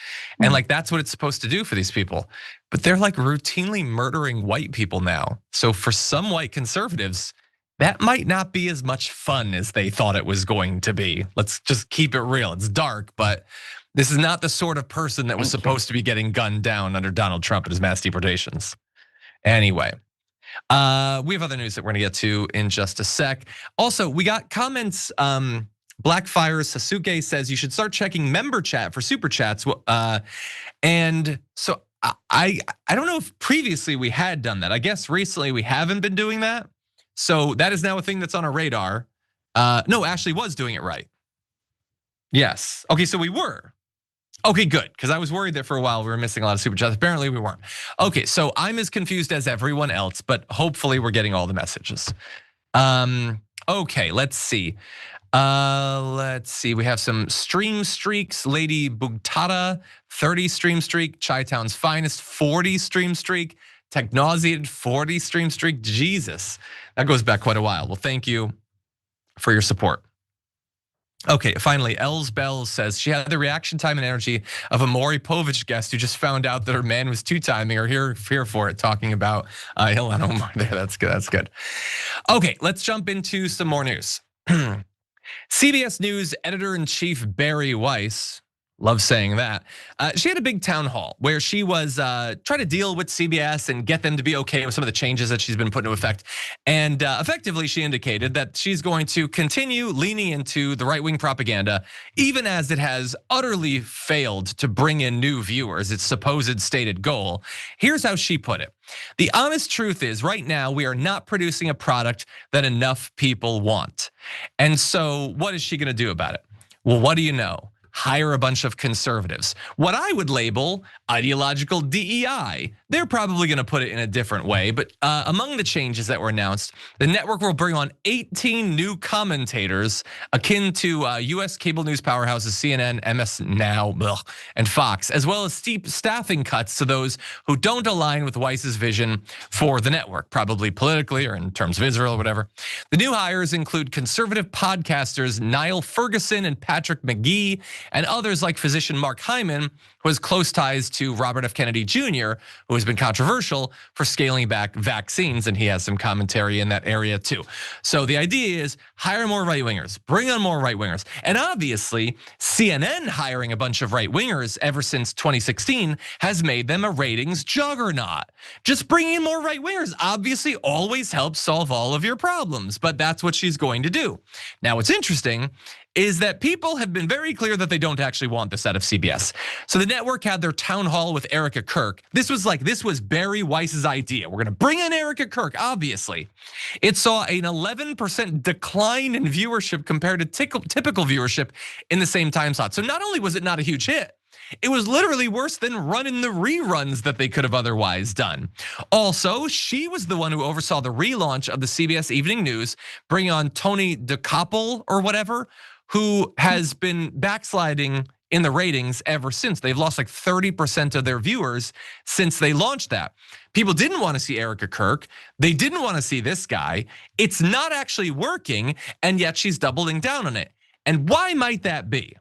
And like that's what it's supposed to do for these people. But they're like routinely murdering white people now. So for some white conservatives, that might not be as much fun as they thought it was going to be. Let's just keep it real. It's dark, but this is not the sort of person that was supposed to be getting gunned down under Donald Trump and his mass deportations. Anyway. We have other news that we're gonna get to in just a sec. Also, we got comments. Blackfire Sasuke says you should start checking member chat for super chats. And so I don't know if previously we had done that. I guess recently we haven't been doing that. So that is now a thing that's on our radar. No, Ashley was doing it right. Yes. Okay, so we were. Okay, good, because I was worried that for a while we were missing a lot of super chats. Apparently we weren't. Okay, so I'm as confused as everyone else, but hopefully we're getting all the messages. Okay, let's see. We have some stream streaks. Lady Bugtada, 30 stream streak. Chi-Town's Finest, 40 stream streak. Technauseated, 40 stream streak. Jesus, that goes back quite a while. Well, thank you for your support. Okay, finally, Els Bells says she had the reaction time and energy of a Maury Povich guest who just found out that her man was two-timing or here for it, talking about Ilhan Omar there. That's good, that's good. Okay, let's jump into some more news. CBS News editor-in-chief Bari Weiss, Love saying that. She had a big town hall where she was trying to deal with CBS and get them to be okay with some of the changes that she's been put into effect. And effectively, she indicated that she's going to continue leaning into the right-wing propaganda, even as it has utterly failed to bring in new viewers, its supposed stated goal. Here's how she put it. The honest truth is, right now, we are not producing a product that enough people want. And so what is she going to do about it? Well, what do you know? Hire a bunch of conservatives. What I would label ideological DEI. They're probably going to put it in a different way, but among the changes that were announced, the network will bring on 18 new commentators akin to US cable news powerhouses CNN, MS Now, and Fox, as well as steep staffing cuts to those who don't align with Weiss's vision for the network, probably politically or in terms of Israel or whatever. The new hires include conservative podcasters Niall Ferguson and Patrick McGee, and others like physician Mark Hyman, who has close ties to Robert F. Kennedy Jr., who has been controversial for scaling back vaccines, and he has some commentary in that area too. So the idea is hire more right-wingers, bring on more right-wingers. And obviously, CNN hiring a bunch of right-wingers ever since 2016 has made them a ratings juggernaut. Just bringing in more right-wingers obviously always helps solve all of your problems, but that's what she's going to do. Now, what's interesting is that people have been very clear that they don't actually want this out of CBS. So the network had their town hall with Erica Kirk. This was Bari Weiss's idea. We're gonna bring in Erica Kirk, obviously. It saw an 11% decline in viewership compared to typical viewership in the same time slot. So not only was it not a huge hit, it was literally worse than running the reruns that they could have otherwise done. Also, she was the one who oversaw the relaunch of the CBS Evening News, bringing on Tony DeCoppel or whatever, who has been backsliding in the ratings ever since. They've lost like 30% of their viewers since they launched that. People didn't want to see Erica Kirk. They didn't want to see this guy. It's not actually working, and yet she's doubling down on it. And why might that be?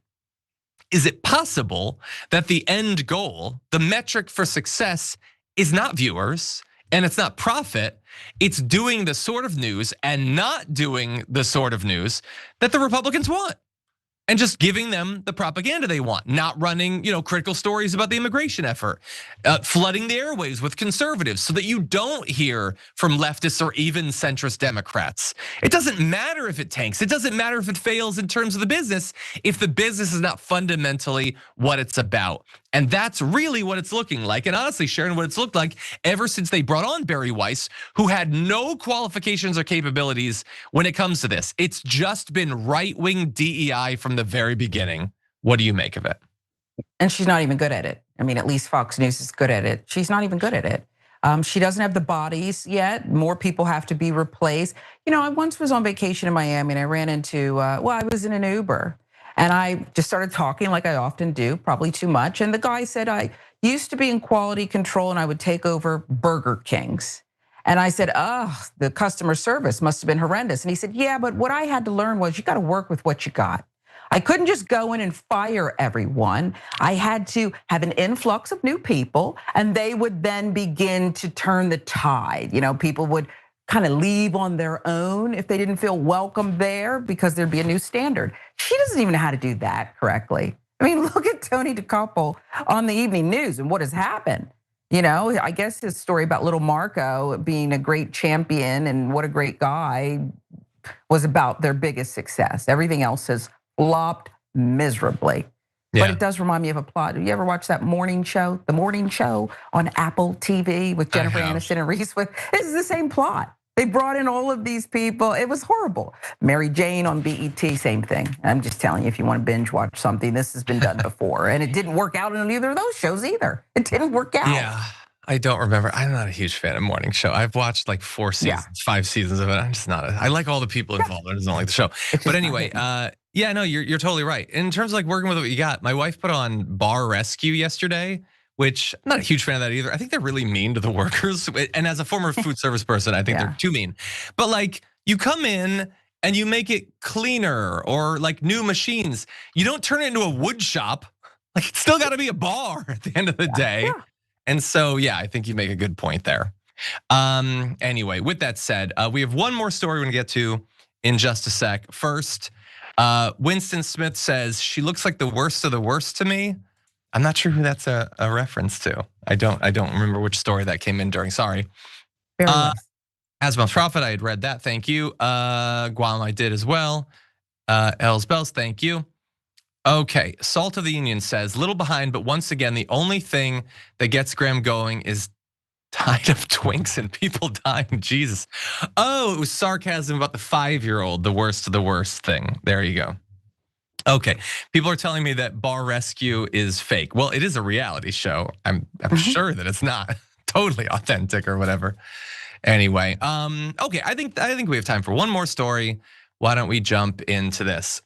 Is it possible that the end goal, the metric for success, is not viewers and it's not profit? It's doing the sort of news and not doing the sort of news that the Republicans want, and just giving them the propaganda they want, not running, critical stories about the immigration effort, flooding the airwaves with conservatives so that you don't hear from leftists or even centrist Democrats. It doesn't matter if it tanks. It doesn't matter if it fails in terms of the business, if the business is not fundamentally what it's about. And that's really what it's looking like. And honestly, Sharon, what it's looked like ever since they brought on Bari Weiss, who had no qualifications or capabilities when it comes to this. It's just been right-wing DEI from the very beginning. What do you make of it? And she's not even good at it. I mean, at least Fox News is good at it. She's not even good at it. She doesn't have the bodies yet. More people have to be replaced. I once was on vacation in Miami and I ran into, I was in an Uber. And I just started talking like I often do, probably too much. And the guy said, I used to be in quality control and I would take over Burger Kings. And I said, the customer service must have been horrendous. And he said, yeah, but what I had to learn was you got to work with what you got. I couldn't just go in and fire everyone. I had to have an influx of new people and they would then begin to turn the tide. People would kind of leave on their own if they didn't feel welcome there because there'd be a new standard. She doesn't even know how to do that correctly. I mean, look at Tony DeCoppel on the evening news and what has happened. I guess his story about little Marco being a great champion and what a great guy was about their biggest success. Everything else has flopped miserably. Yeah. But it does remind me of a plot. Did you ever watch that morning show, The Morning Show on Apple TV with Jennifer Aniston and Reese Witherspoon? This is the same plot. They brought in all of these people. It was horrible. Mary Jane on BET, same thing. I'm just telling you, if you want to binge watch something, this has been done before. And it didn't work out on either of those shows either. It didn't work out. Yeah, I don't remember. I'm not a huge fan of Morning Show. I've watched like 4 seasons, 5 seasons of it. I'm just not. I like all the people involved. I just don't like the show. But anyway, yeah, no, you're totally right. In terms of like working with what you got, my wife put on Bar Rescue yesterday, which I'm not a huge fan of that either. I think they're really mean to the workers. And as a former food service person, I think they're too mean. But like you come in and you make it cleaner or like new machines. You don't turn it into a wood shop. Like it's still gotta be a bar at the end of the day. Yeah. And so, yeah, I think you make a good point there. Anyway, with that said, we have one more story we're gonna get to in just a sec. First, Winston Smith says, she looks like the worst of the worst to me. I'm not sure who that's a reference to. I don't remember which story that came in during, sorry. Asmoth Prophet, I had read that, thank you. Guam, I did as well. Els Bells, thank you. Okay, Salt of the Union says, little behind, but once again, the only thing that gets Graham going is tide of twinks and people dying, Jesus. Oh, it was sarcasm about the 5-year-old, the worst of the worst thing. There you go. Okay, people are telling me that Bar Rescue is fake. Well, it is a reality show. I'm sure that it's not totally authentic or whatever. Anyway, okay, I think we have time for one more story. Why don't we jump into this?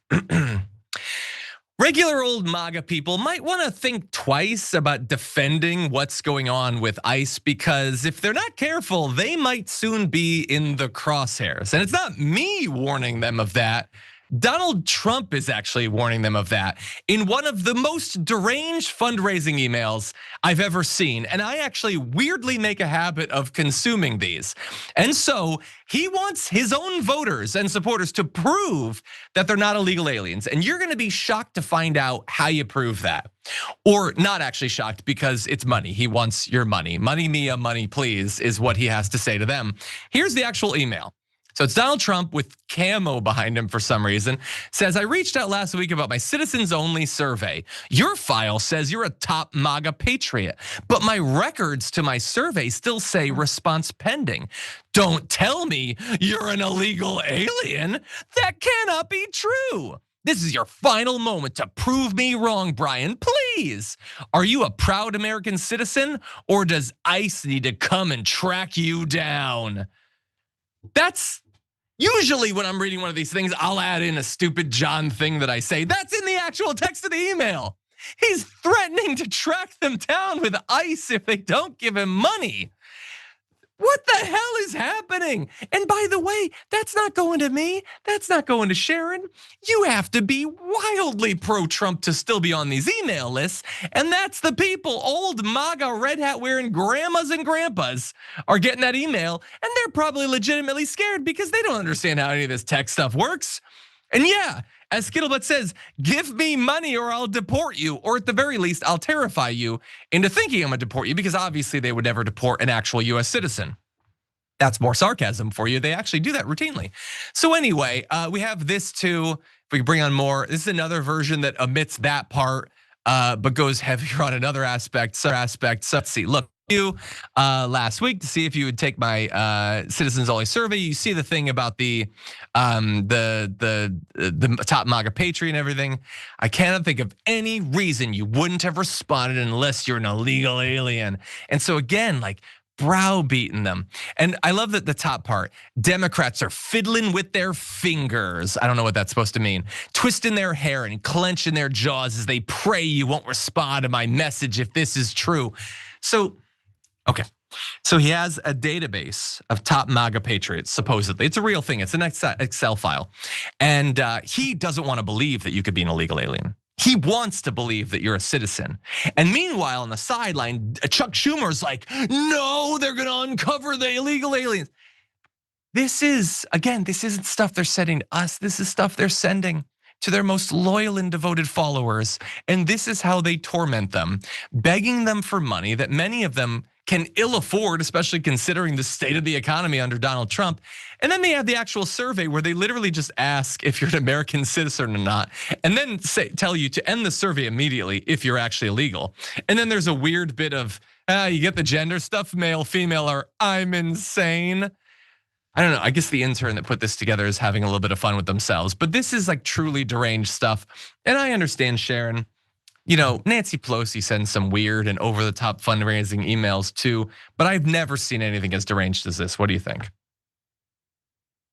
Regular old MAGA people might want to think twice about defending what's going on with ICE, because if they're not careful, they might soon be in the crosshairs. And it's not me warning them of that. Donald Trump is actually warning them of that in one of the most deranged fundraising emails I've ever seen. And I actually weirdly make a habit of consuming these. And so he wants his own voters and supporters to prove that they're not illegal aliens. And you're gonna be shocked to find out how you prove that. Or not actually shocked, because it's money. He wants your money. Money mia, money please, is what he has to say to them. Here's the actual email. So it's Donald Trump with camo behind him for some reason. Says, I reached out last week about my citizens only survey. Your file says you're a top MAGA patriot, but my records to my survey still say response pending. Don't tell me you're an illegal alien. That cannot be true. This is your final moment to prove me wrong, Brian, please. Are you a proud American citizen, or does ICE need to come and track you down? That's usually when I'm reading one of these things, I'll add in a stupid John thing that I say. That's in the actual text of the email. He's threatening to track them down with ICE if they don't give him money. What the hell is happening? And by the way, that's not going to me. That's not going to Sharon. You have to be wildly pro-Trump to still be on these email lists. And that's the people, old MAGA red hat wearing grandmas and grandpas are getting that email. And they're probably legitimately scared because they don't understand how any of this tech stuff works. And yeah, as Skittlebutt says, give me money or I'll deport you, or at the very least, I'll terrify you into thinking I'm gonna deport you, because obviously they would never deport an actual US citizen. That's more sarcasm for you. They actually do that routinely. So anyway, we have this too. If we can bring on more, this is another version that omits that part, but goes heavier on another aspect. So let's see, look. You last week to see if you would take my citizens only survey. You see the thing about the top MAGA patriot and everything. I cannot think of any reason you wouldn't have responded unless you're an illegal alien. And so again, like browbeating them. And I love that the top part, Democrats are fiddling with their fingers. I don't know what that's supposed to mean. Twisting their hair and clenching their jaws as they pray you won't respond to my message if this is true. So, okay, so he has a database of top MAGA patriots, supposedly. It's a real thing, it's an Excel file. And he doesn't want to believe that you could be an illegal alien. He wants to believe that you're a citizen. And meanwhile, on the sideline, Chuck Schumer's like, no, they're gonna uncover the illegal aliens. This is, again, this isn't stuff they're sending to us. This is stuff they're sending to their most loyal and devoted followers. And this is how they torment them, begging them for money that many of them can ill afford, especially considering the state of the economy under Donald Trump. And then they have the actual survey where they literally just ask if you're an American citizen or not, and then tell you to end the survey immediately if you're actually illegal. And then there's a weird bit of, you get the gender stuff, male, female, or I'm insane. I don't know, I guess the intern that put this together is having a little bit of fun with themselves, but this is like truly deranged stuff. And I understand, Sharon, you know, Nancy Pelosi sends some weird and over the top fundraising emails too, but I've never seen anything as deranged as this. What do you think?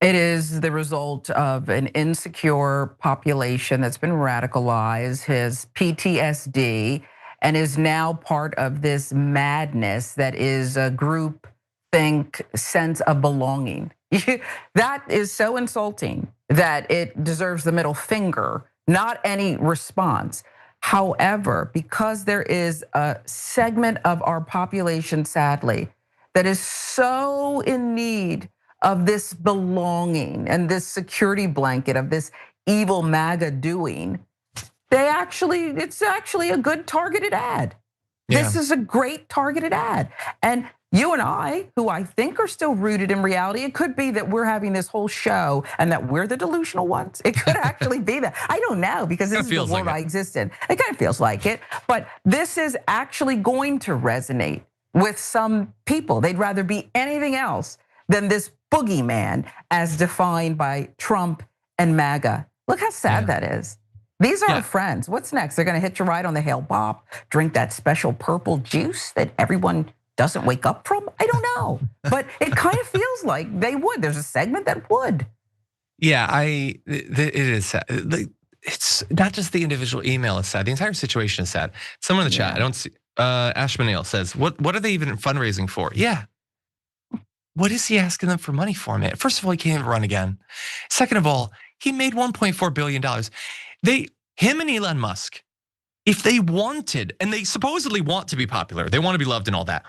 It is the result of an insecure population that's been radicalized, his PTSD, and is now part of this madness that is a group think sense of belonging. That is so insulting that it deserves the middle finger, not any response. However, because there is a segment of our population, sadly, that is so in need of this belonging and this security blanket, of this evil MAGA doing, it's actually a good targeted ad. Yeah. This is a great targeted ad. And you and I, who I think are still rooted in reality, it could be that we're having this whole show and that we're the delusional ones. It could actually be that. I don't know, because this is the world I exist in. It kind of feels like it. But this is actually going to resonate with some people. They'd rather be anything else than this boogeyman as defined by Trump and MAGA. Look how sad that is. These are our friends. What's next? They're gonna hitch a ride on the Hail Bop, drink that special purple juice that everyone doesn't wake up from? I don't know, but it kind of feels like they would. There's a segment that would. Yeah, it is sad. It's not just the individual email is sad. The entire situation is sad. Someone in the chat, I don't see, Ash Manil says, what are they even fundraising for? Yeah. What is he asking them for money for, man? First of all, he can't even run again. Second of all, he made $1.4 billion. Him and Elon Musk, if they wanted, and they supposedly want to be popular, they want to be loved and all that,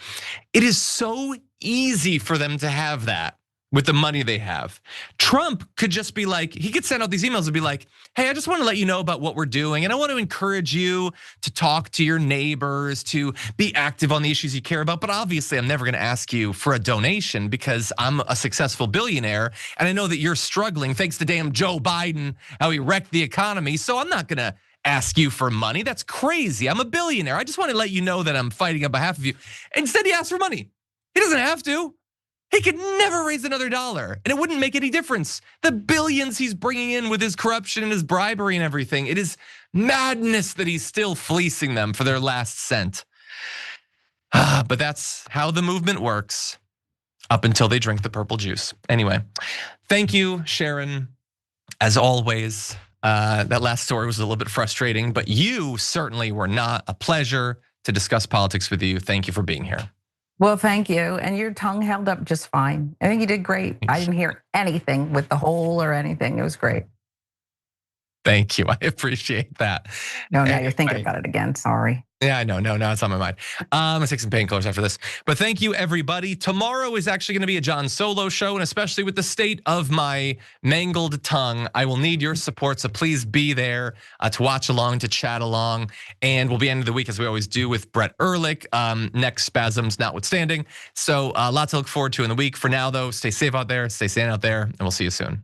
it is so easy for them to have that with the money they have. Trump could just be like, he could send out these emails and be like, hey, I just want to let you know about what we're doing. And I want to encourage you to talk to your neighbors, to be active on the issues you care about. But obviously, I'm never going to ask you for a donation because I'm a successful billionaire. And I know that you're struggling thanks to damn Joe Biden, how he wrecked the economy. So I'm not going to ask you for money. That's crazy. I'm a billionaire. I just want to let you know that I'm fighting on behalf of you. Instead, he asked for money. He doesn't have to. He could never raise another dollar, and it wouldn't make any difference. The billions he's bringing in with his corruption and his bribery and everything, it is madness that he's still fleecing them for their last cent. But that's how the movement works up until they drink the purple juice. Anyway, thank you, Sharon. As always, that last story was a little bit frustrating, but you certainly were not. A pleasure to discuss politics with you. Thank you for being here. Well, thank you. And your tongue held up just fine. I think you did great. I didn't hear anything with the hole or anything. It was great. Thank you. I appreciate that. No, now you're thinking about it again. Sorry. Yeah, I know. No, it's on my mind. I'm gonna take some painkillers after this. But thank you, everybody. Tomorrow is actually gonna be a John Solo show, and especially with the state of my mangled tongue, I will need your support. So please be there to watch along, to chat along. And we'll be ending the week as we always do with Brett Ehrlich, neck spasms notwithstanding. So a lot to look forward to in the week. For now, though, stay safe out there, stay sane out there, and we'll see you soon.